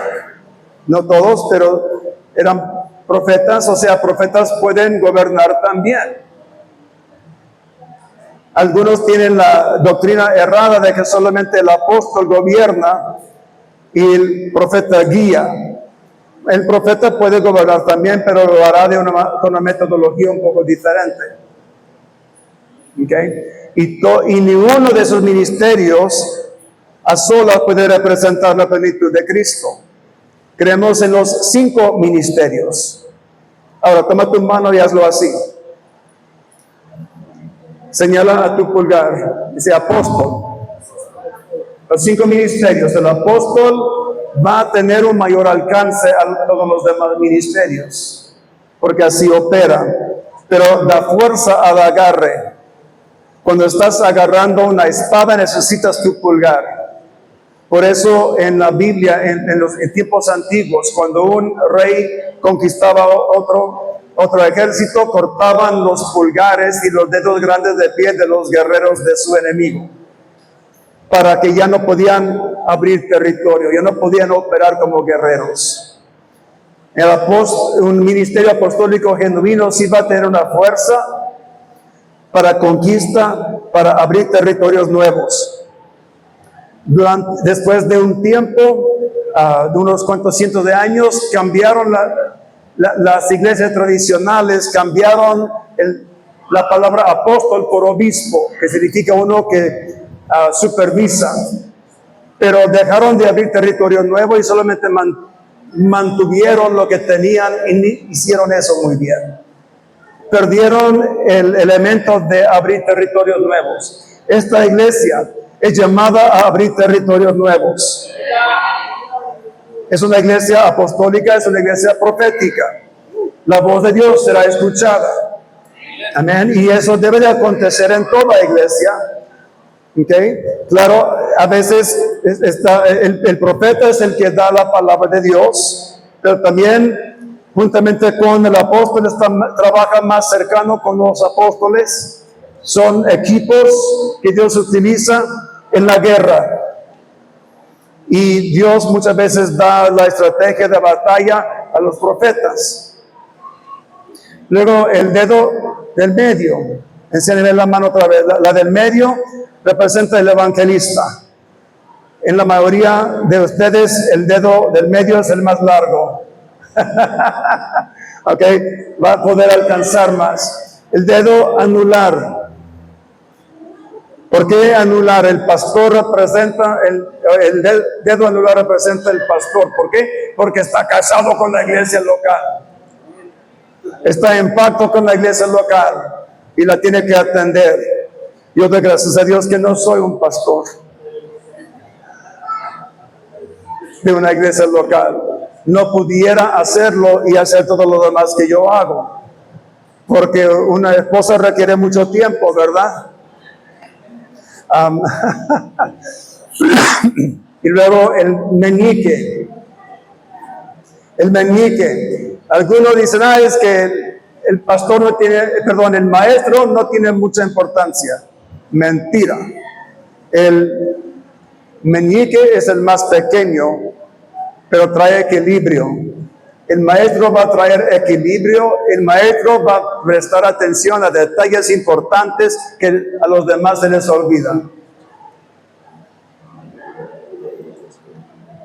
[SPEAKER 1] no todos, pero eran profetas, o sea, profetas pueden gobernar también. Algunos tienen la doctrina errada de que solamente el apóstol gobierna y el profeta guía. El profeta puede gobernar también, pero lo hará con una metodología un poco diferente. ¿Okay? Y ninguno de esos ministerios a solas puede representar la plenitud de Cristo. Creemos en los 5 ministerios. Ahora, toma tu mano y hazlo así. Señala a tu pulgar, dice apóstol. Los 5 ministerios. El apóstol va a tener un mayor alcance a todos los demás ministerios, porque así opera, pero da fuerza al agarre. Cuando estás agarrando una espada necesitas tu pulgar. Por eso en la Biblia, en tiempos antiguos, cuando un rey conquistaba a otro, otro ejército cortaban los pulgares y los dedos grandes de pie de los guerreros de su enemigo, para que ya no podían abrir territorio, ya no podían operar como guerreros. Un ministerio apostólico genuino sí va a tener una fuerza para conquista, para abrir territorios nuevos. Después de un tiempo, de unos cuantos cientos de años, cambiaron las iglesias tradicionales, cambiaron la palabra apóstol por obispo, que significa uno que supervisa, pero dejaron de abrir territorio nuevo y solamente mantuvieron lo que tenían y hicieron eso muy bien. Perdieron el elemento de abrir territorios nuevos. Esta iglesia es llamada a abrir territorios nuevos. Es una iglesia apostólica, es una iglesia profética. La voz de Dios será escuchada. Amén. Y eso debe de acontecer en toda iglesia. ¿Okay? Claro, a veces el profeta es el que da la palabra de Dios, pero también juntamente con el apóstol trabaja más cercano con los apóstoles. Son equipos que Dios utiliza en la guerra. Y Dios muchas veces da la estrategia de batalla a los profetas. Luego el dedo del medio. Enséñame la mano otra vez. La del medio representa el evangelista. En la mayoría de ustedes el dedo del medio es el más largo. Ok, va a poder alcanzar más. El dedo anular. ¿Por qué anular? El pastor representa, el dedo anular representa el pastor. ¿Por qué? Porque está casado con la iglesia local. Está en pacto con la iglesia local y la tiene que atender. Yo doy gracias a Dios que no soy un pastor de una iglesia local. No pudiera hacerlo y hacer todo lo demás que yo hago, porque una esposa requiere mucho tiempo, ¿verdad? Y luego el meñique. El meñique. Algunos dicen, es que el pastor no tiene, el maestro no tiene mucha importancia. Mentira. El meñique es el más pequeño, pero trae equilibrio. El maestro va a traer equilibrio, el maestro va a prestar atención a detalles importantes que a los demás se les olvidan.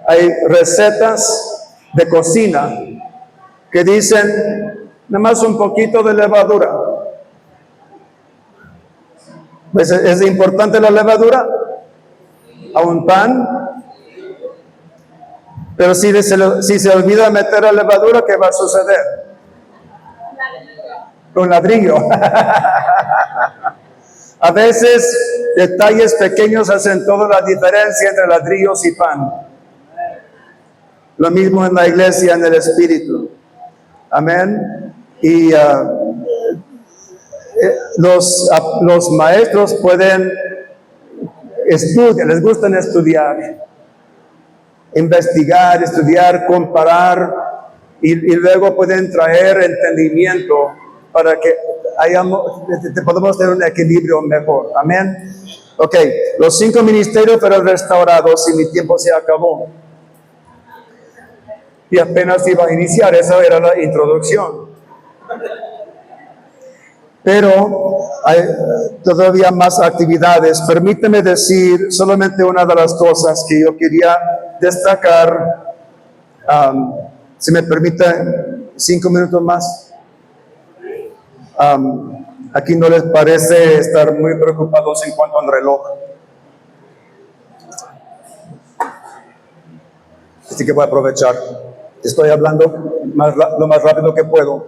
[SPEAKER 1] Hay recetas de cocina que dicen nada más un poquito de levadura. Pues es importante la levadura a un pan. Pero si se olvida meter la levadura, ¿qué va a suceder? Con ladrillo. A veces detalles pequeños hacen toda la diferencia entre ladrillos y pan. Lo mismo en la iglesia, en el Espíritu. Amén. Y los maestros pueden estudiar, les gustan estudiar, investigar, estudiar, comparar, y luego pueden traer entendimiento para que podamos tener un equilibrio mejor. Amén. Ok, los 5 ministerios fueron restaurados y mi tiempo se acabó. Y apenas iba a iniciar, esa era la introducción. Pero hay todavía más actividades. Permíteme decir solamente una de las cosas que yo quería destacar. Si me permite 5 minutos más. Aquí no les parece estar muy preocupados en cuanto al reloj. Así que voy a aprovechar. Estoy hablando lo más rápido que puedo.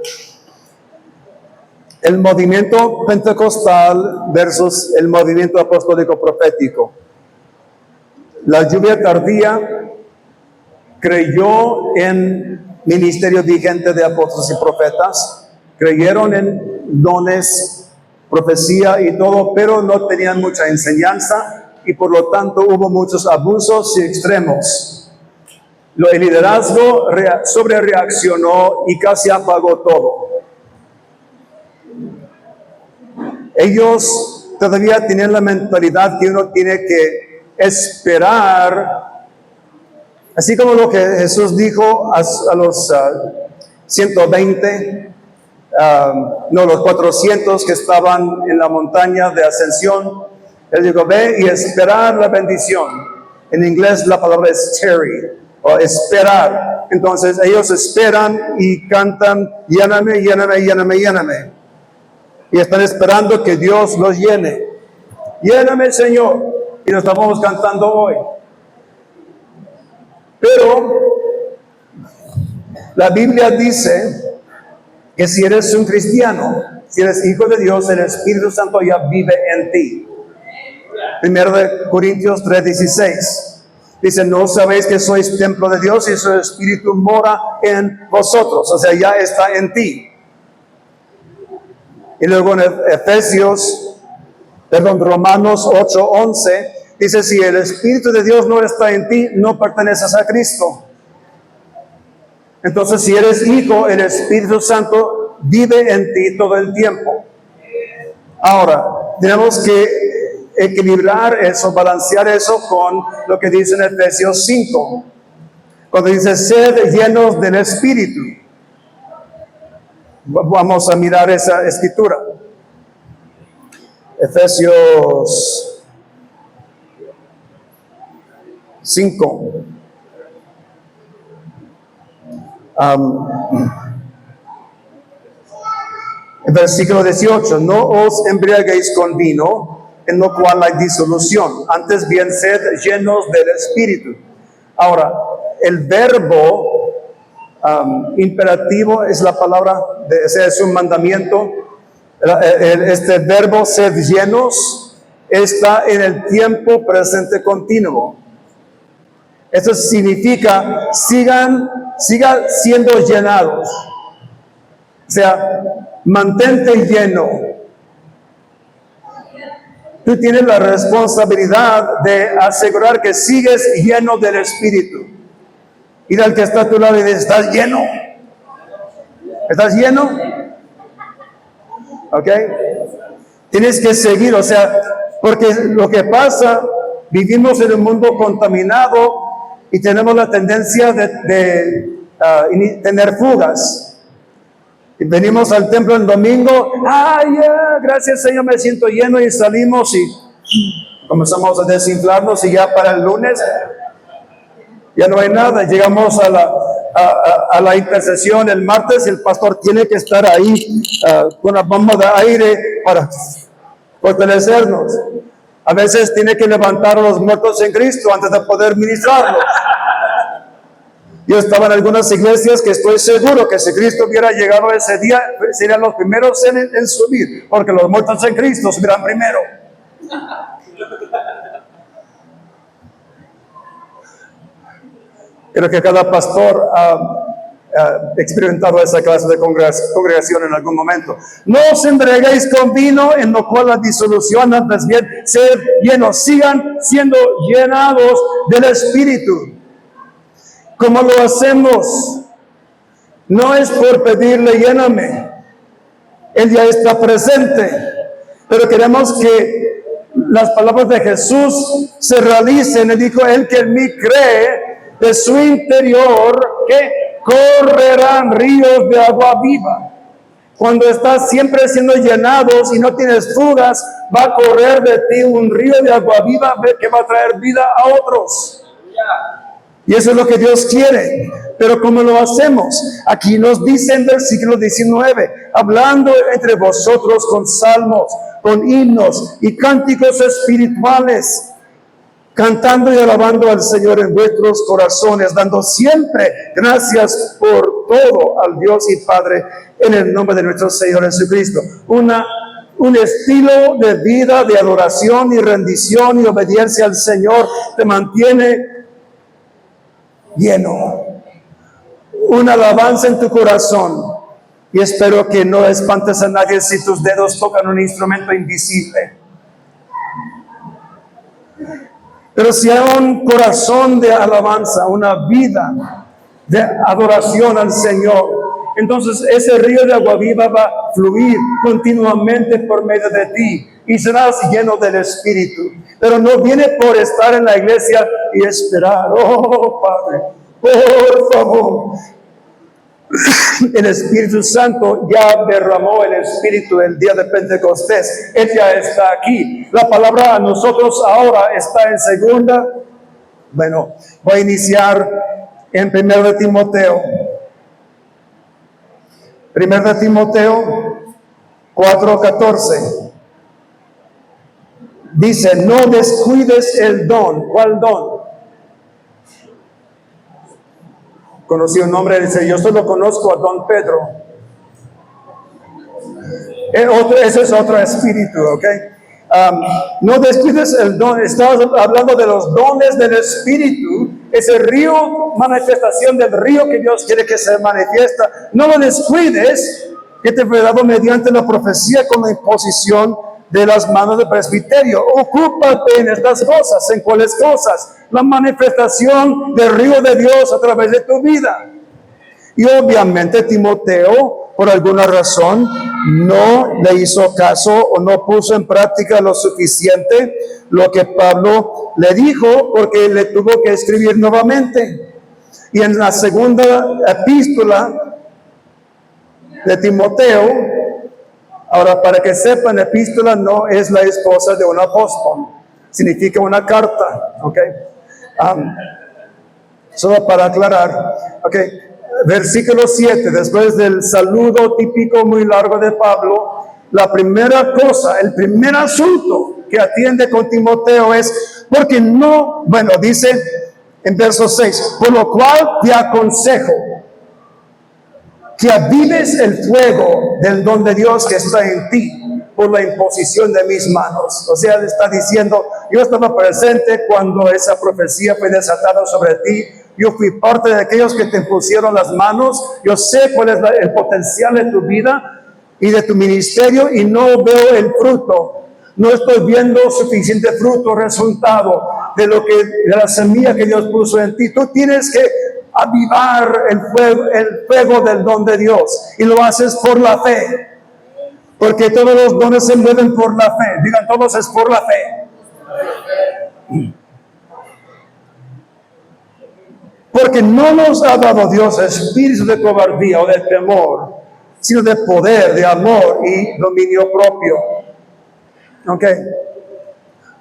[SPEAKER 1] El movimiento pentecostal versus el movimiento apostólico profético. La lluvia tardía creyó en ministerio vigente de apóstoles y profetas, creyeron en dones, profecía y todo, pero no tenían mucha enseñanza y por lo tanto hubo muchos abusos y extremos. El liderazgo sobrereaccionó y casi apagó todo. ellos todavía tienen la mentalidad que uno tiene que esperar, así como lo que Jesús dijo a los 120, los 400 que estaban en la montaña de ascensión. Él dijo, ve y esperar la bendición. En inglés la palabra es tarry, o esperar. Entonces ellos esperan y cantan, lléname, lléname, lléname, lléname. Y están esperando que Dios los llene. Lléname, Señor. Y lo estamos cantando hoy. Pero la Biblia dice que si eres un cristiano, si eres hijo de Dios, el Espíritu Santo ya vive en ti. 1 Corintios 3:16 dice, ¿no sabéis que sois templo de Dios y su Espíritu mora en vosotros? O sea, ya está en ti. Y luego en Romanos 8:11 dice, si el Espíritu de Dios no está en ti, no perteneces a Cristo. Entonces, si eres hijo, el Espíritu Santo vive en ti todo el tiempo. Ahora, tenemos que equilibrar eso, balancear eso con lo que dice en Efesios 5. Cuando dice, sed llenos del Espíritu. Vamos a mirar esa escritura. Efesios 5. Versículo 18, no os embriaguéis con vino, en lo cual hay disolución, antes bien sed llenos del Espíritu. Ahora, el verbo imperativo es la palabra, ese es un mandamiento. Este verbo sed llenos está en el tiempo presente continuo. Eso significa sigan siendo llenados. O sea, mantente lleno. Tú tienes la responsabilidad de asegurar que sigues lleno del Espíritu. Y al que está a tu lado y dice, ¿estás lleno? ¿Estás lleno? ¿Ok? Tienes que seguir, o sea, porque lo que pasa, vivimos en un mundo contaminado y tenemos la tendencia de tener fugas. Y venimos al templo el domingo, gracias Señor, me siento lleno, y salimos y comenzamos a desinflarnos, y ya para el lunes ya no hay nada. Llegamos a la intercesión el martes, y el pastor tiene que estar ahí con la bomba de aire para fortalecernos. A veces tiene que levantar a los muertos en Cristo antes de poder ministrarlos. Yo estaba en algunas iglesias que estoy seguro que si Cristo hubiera llegado ese día, serían los primeros en subir, porque los muertos en Cristo subirán primero. Creo que cada pastor ha experimentado esa clase de congregación en algún momento. No os embriaguéis con vino, en lo cual la disolución, antes bien sed llenos, sigan siendo llenados del Espíritu. ¿Cómo lo hacemos? No es por pedirle lléname, Él ya está presente, pero queremos que las palabras de Jesús se realicen. Él dijo, el que en mí cree, de su interior, que correrán ríos de agua viva. Cuando estás siempre siendo llenados y no tienes fugas, va a correr de ti un río de agua viva que va a traer vida a otros. Y eso es lo que Dios quiere. Pero ¿cómo lo hacemos? Aquí nos dice en versículo 19, hablando entre vosotros con salmos, con himnos y cánticos espirituales, cantando y alabando al Señor en vuestros corazones, dando siempre gracias por todo al Dios y Padre en el nombre de nuestro Señor Jesucristo. Un estilo de vida de adoración y rendición y obediencia al Señor te mantiene lleno. Una alabanza en tu corazón. Y espero que no espantes a nadie si tus dedos tocan un instrumento invisible. Pero si hay un corazón de alabanza, una vida de adoración al Señor, entonces ese río de agua viva va a fluir continuamente por medio de ti y serás lleno del Espíritu. Pero no viene por estar en la iglesia y esperar. Oh, Padre, por favor. El Espíritu Santo ya derramó el Espíritu el día de Pentecostés. Él ya está aquí. La palabra a nosotros ahora está en segunda. Bueno, voy a iniciar en 1 de Timoteo. 1 de Timoteo 4:14. Dice, no descuides el don. ¿Cuál don? Conocí un hombre, dice, yo solo conozco a don Pedro. Ese es otro espíritu, ¿ok? No descuides el don. Estamos hablando de los dones del Espíritu. Ese río, manifestación del río que Dios quiere que se manifiesta. No lo descuides, que te fue dado mediante la profecía con la imposición de las manos del presbiterio. Ocúpate en estas cosas. ¿En cuáles cosas? La manifestación del río de Dios a través de tu vida. Y obviamente Timoteo, por alguna razón, no le hizo caso o no puso en práctica lo suficiente lo que Pablo le dijo, porque le tuvo que escribir nuevamente. Y en la segunda epístola de Timoteo, ahora para que sepan, epístola no es la esposa de un apóstol, significa una carta, ¿ok? Solo para aclarar, ¿ok? Versículo 7, después del saludo típico muy largo de Pablo, la primera cosa, el primer asunto que atiende con Timoteo es, porque no, bueno, dice en verso 6, por lo cual te aconsejo que avives el fuego del don de Dios que está en ti por la imposición de mis manos. O sea, le está diciendo, yo estaba presente cuando esa profecía fue desatada sobre ti. Yo fui parte de aquellos que te pusieron las manos. Yo sé cuál es el potencial de tu vida y de tu ministerio y no veo el fruto. No estoy viendo suficiente fruto, resultado de la semilla que Dios puso en ti. Tú tienes que avivar el fuego del don de Dios y lo haces por la fe. Porque todos los dones se mueven por la fe. Digan todos, es por la fe. Porque no nos ha dado Dios espíritu de cobardía o de temor, sino de poder, de amor y dominio propio. ¿Ok?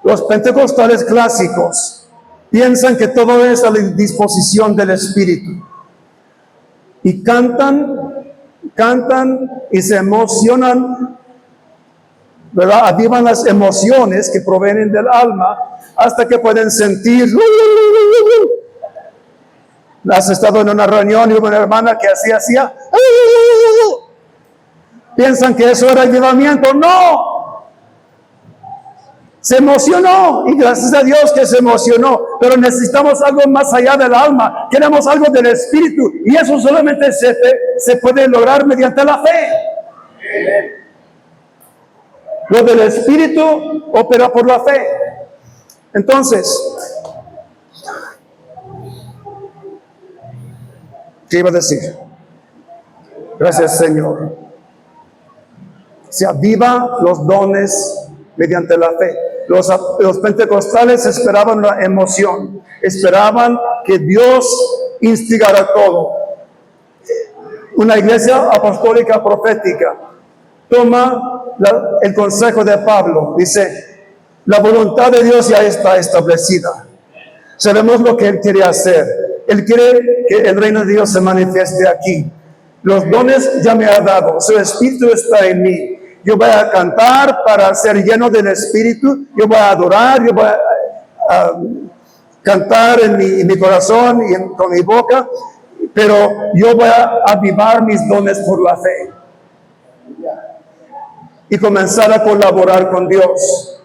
[SPEAKER 1] Los pentecostales clásicos piensan que todo es a la disposición del Espíritu. Y cantan y se emocionan, ¿verdad? Avivan las emociones que provienen del alma hasta que pueden sentir. Has estado en una reunión y hubo una hermana que hacía. Piensan que eso era avivamiento. ¡No! Se emocionó y gracias a Dios que se emocionó, pero necesitamos algo más allá del alma, queremos algo del Espíritu y eso solamente se puede lograr mediante la fe. Lo del Espíritu opera por la fe. Entonces, ¿qué iba a decir? Gracias, Señor. Se aviva los dones mediante la fe. Los pentecostales esperaban una emoción, esperaban que Dios instigara todo. Una iglesia apostólica profética toma el consejo de Pablo, dice, la voluntad de Dios ya está establecida. Sabemos lo que Él quiere hacer. Él quiere que el reino de Dios se manifieste aquí. Los dones ya me ha dado, su Espíritu está en mí. Yo voy a cantar para ser lleno del Espíritu. Yo voy a adorar, yo voy a cantar en mi corazón y con mi boca. Pero yo voy a avivar mis dones por la fe. Y comenzar a colaborar con Dios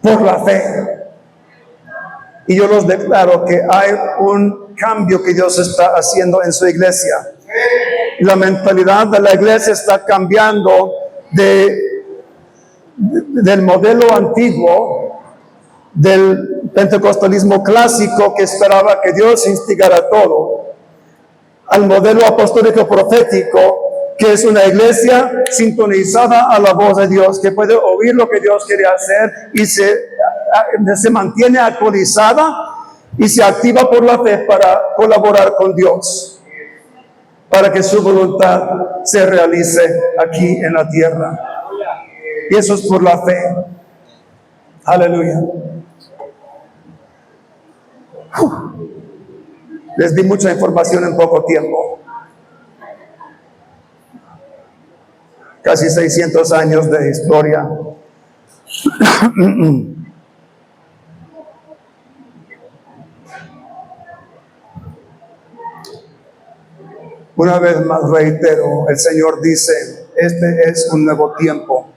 [SPEAKER 1] por la fe. Y yo los declaro que hay un cambio que Dios está haciendo en su iglesia. La mentalidad de la iglesia está cambiando del modelo antiguo del pentecostalismo clásico que esperaba que Dios instigara todo al modelo apostólico profético, que es una iglesia sintonizada a la voz de Dios, que puede oír lo que Dios quiere hacer y se mantiene actualizada y se activa por la fe para colaborar con Dios, para que su voluntad se realice aquí en la tierra. Y eso es por la fe. Aleluya. Les di mucha información en poco tiempo. Casi 600 años de historia. Una vez más reitero, el Señor dice, este es un nuevo tiempo.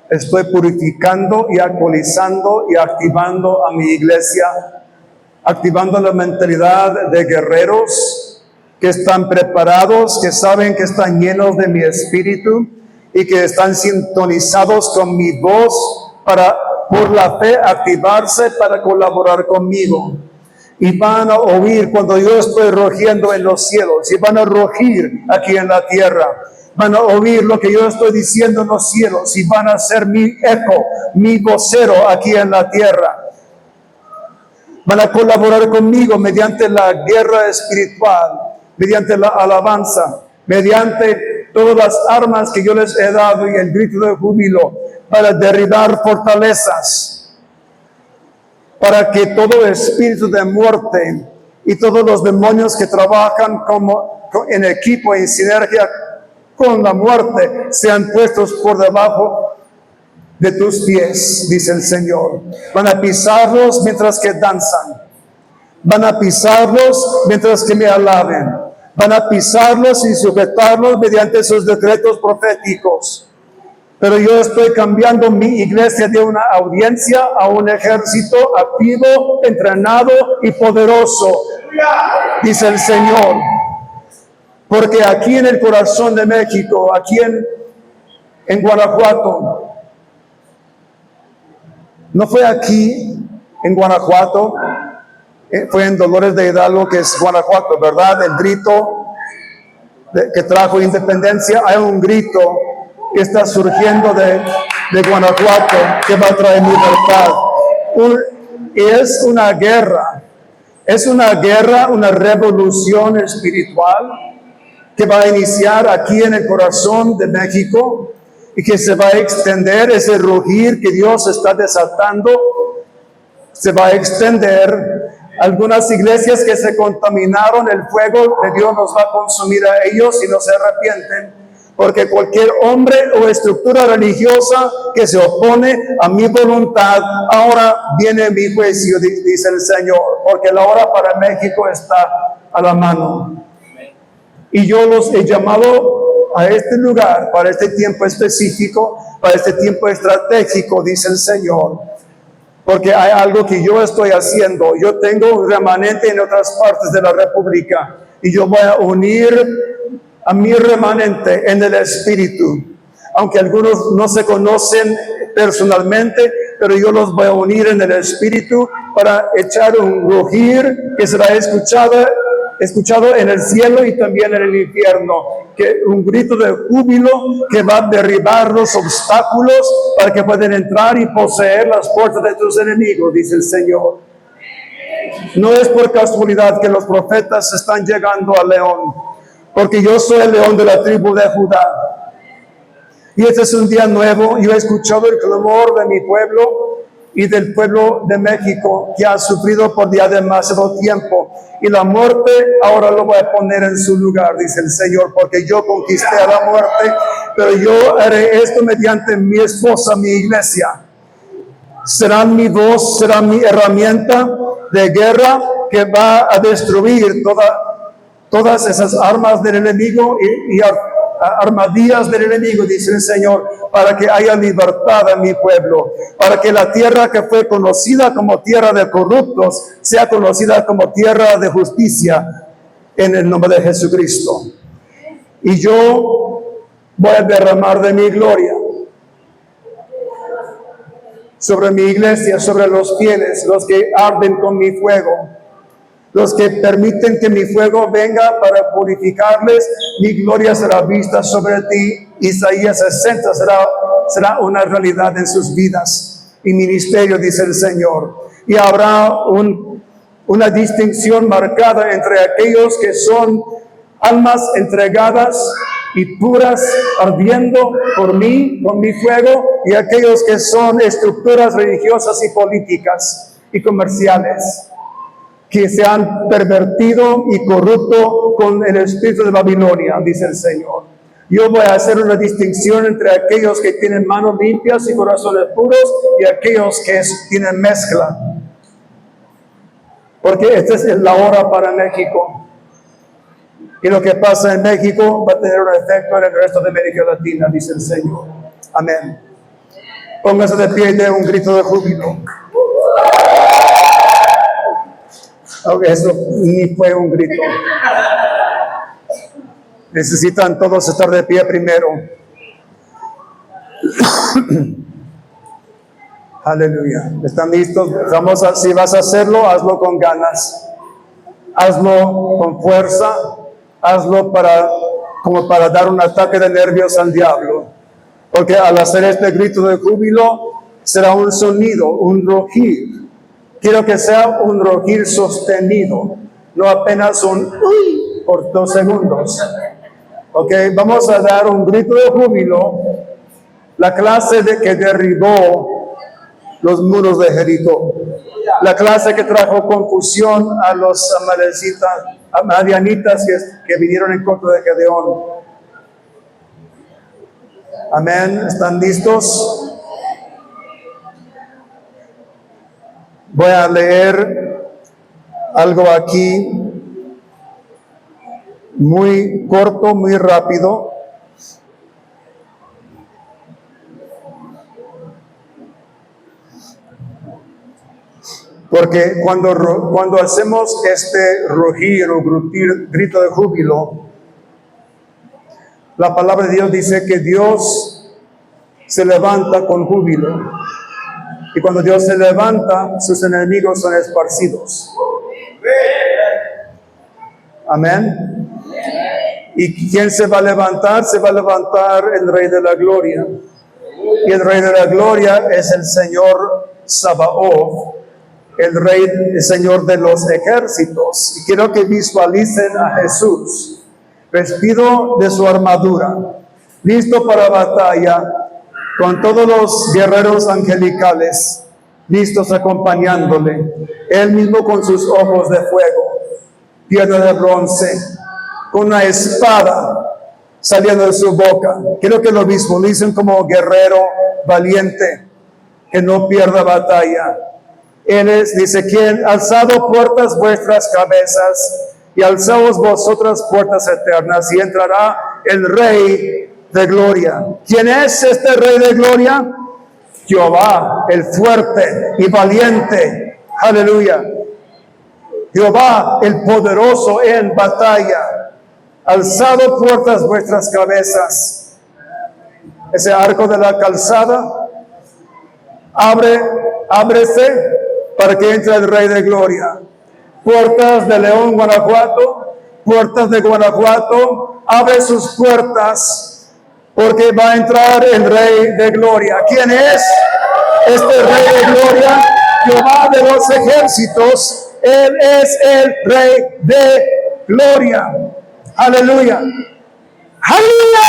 [SPEAKER 1] Estoy purificando y actualizando y activando a mi iglesia, activando la mentalidad de guerreros que están preparados, que saben que están llenos de mi espíritu y que están sintonizados con mi voz para, por la fe, activarse para colaborar conmigo. Y van a oír cuando yo estoy rugiendo en los cielos, y van a rugir aquí en la tierra. Van a oír lo que yo estoy diciendo en los cielos, y van a ser mi eco, mi vocero aquí en la tierra. Van a colaborar conmigo mediante la guerra espiritual, mediante la alabanza, mediante todas las armas que yo les he dado y el grito de júbilo para derribar fortalezas, para que todo espíritu de muerte y todos los demonios que trabajan en equipo, en sinergia con la muerte, sean puestos por debajo de tus pies, dice el Señor. Van a pisarlos mientras que danzan. Van a pisarlos mientras que me alaben. Van a pisarlos y sujetarlos mediante sus decretos proféticos. Pero yo estoy cambiando mi iglesia de una audiencia a un ejército activo, entrenado y poderoso, dice el Señor. Porque aquí en el corazón de México, aquí en Guanajuato, no fue aquí en Guanajuato, fue en Dolores de Hidalgo, que es Guanajuato, ¿verdad? El grito que trajo independencia. Hay un grito que está surgiendo de Guanajuato, que va a traer libertad. Es una guerra, una revolución espiritual que va a iniciar aquí en el corazón de México y que se va a extender. Ese rugir que Dios está desatando se va a extender. Algunas iglesias que se contaminaron, el fuego de Dios los va a consumir a ellos si no se arrepienten. Porque cualquier hombre o estructura religiosa que se opone a mi voluntad, ahora viene mi juicio, dice el Señor, porque la hora para México está a la mano. Y yo los he llamado a este lugar, para este tiempo específico, para este tiempo estratégico, dice el Señor. Porque hay algo que yo estoy haciendo. Yo tengo un remanente en otras partes de la República, y yo voy a unir a mi remanente en el Espíritu, aunque algunos no se conocen personalmente, pero yo los voy a unir en el Espíritu para echar un rugir que será escuchado en el cielo y también en el infierno, que un grito de júbilo que va a derribar los obstáculos para que puedan entrar y poseer las puertas de tus enemigos, dice el Señor. No es por casualidad que los profetas están llegando a León, porque yo soy el león de la tribu de Judá. Y este es un día nuevo. Yo he escuchado el clamor de mi pueblo y del pueblo de México, que ha sufrido por ya demasiado tiempo. Y la muerte ahora lo voy a poner en su lugar, dice el Señor, porque yo conquisté a la muerte, pero yo haré esto mediante mi esposa, mi iglesia. Será mi voz, será mi herramienta de guerra que va a destruir todas esas armas del enemigo y armadillas del enemigo, dice el Señor, para que haya libertad en mi pueblo, para que la tierra que fue conocida como tierra de corruptos sea conocida como tierra de justicia en el nombre de Jesucristo. Y yo voy a derramar de mi gloria sobre mi iglesia, sobre los fieles, los que arden con mi fuego. Los que permiten que mi fuego venga para purificarles, mi gloria será vista sobre ti. Isaías 60 será una realidad en sus vidas y ministerio, dice el Señor. Y habrá una distinción marcada entre aquellos que son almas entregadas y puras, ardiendo por mí, con mi fuego, y aquellos que son estructuras religiosas y políticas y comerciales, que se han pervertido y corrupto con el espíritu de Babilonia, dice el Señor. Yo voy a hacer una distinción entre aquellos que tienen manos limpias y corazones puros y aquellos que tienen mezcla. Porque esta es la hora para México. Y lo que pasa en México va a tener un efecto en el resto de América Latina, dice el Señor. Amén. Póngase de pie y dé un grito de júbilo. Okay, eso ni fue un grito. Necesitan todos estar de pie primero. Aleluya. ¿Están listos? Si vas a hacerlo, hazlo con ganas. Hazlo con fuerza. Hazlo como para dar un ataque de nervios al diablo. Porque al hacer este grito de júbilo, será un sonido, un rugir. Quiero que sea un rugir sostenido, no apenas un uy por 2 segundos. Ok, vamos a dar un grito de júbilo, la clase que derribó los muros de Jericó, la clase que trajo confusión a los madianitas que vinieron en contra de Gedeón. Amén, ¿están listos? Voy a leer algo aquí muy corto, muy rápido. Porque cuando hacemos este rugir o grito de júbilo, la palabra de Dios dice que Dios se levanta con júbilo. Y cuando Dios se levanta, sus enemigos son esparcidos. Amén. ¿Y quién se va a levantar? Se va a levantar el Rey de la Gloria. Y el Rey de la Gloria es el Señor Sabaoth, el Señor de los ejércitos. Y quiero que visualicen a Jesús, vestido de su armadura, listo para batalla, con todos los guerreros angelicales, listos acompañándole. Él mismo con sus ojos de fuego, piedra de bronce, con una espada saliendo de su boca. Quiero que lo visualicen como guerrero valiente, que no pierda batalla. Él dice, ¿quién? Alzado puertas vuestras cabezas, y alzaos vosotras puertas eternas, y entrará el Rey de gloria. ¿Quién es este Rey de gloria? Jehová, el fuerte y valiente. Aleluya. Jehová, el poderoso en batalla. Alzado puertas vuestras cabezas. Ese arco de la calzada, ábrese para que entre el Rey de gloria. Puertas de León, Guanajuato, puertas de Guanajuato, abre sus puertas, porque va a entrar el Rey de gloria. ¿Quién es este Rey de gloria? Jehová de los ejércitos. Él es el Rey de gloria. Aleluya. ¡Aleluya!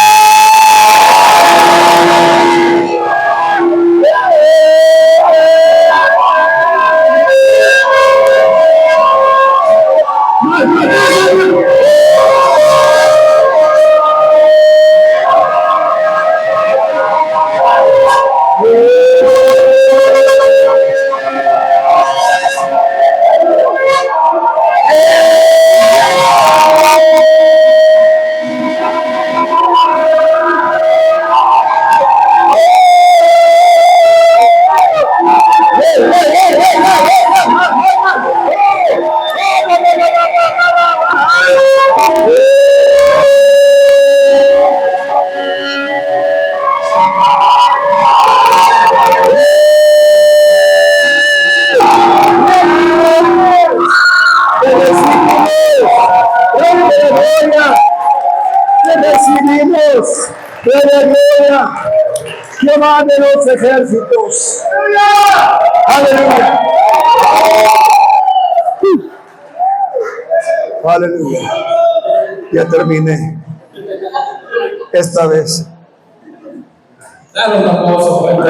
[SPEAKER 1] Dios, Rey de gloria, Jehová de los ejércitos. Aleluya. Aleluya. Ya terminé. Esta vez.
[SPEAKER 2] Dale un aplauso fuerte.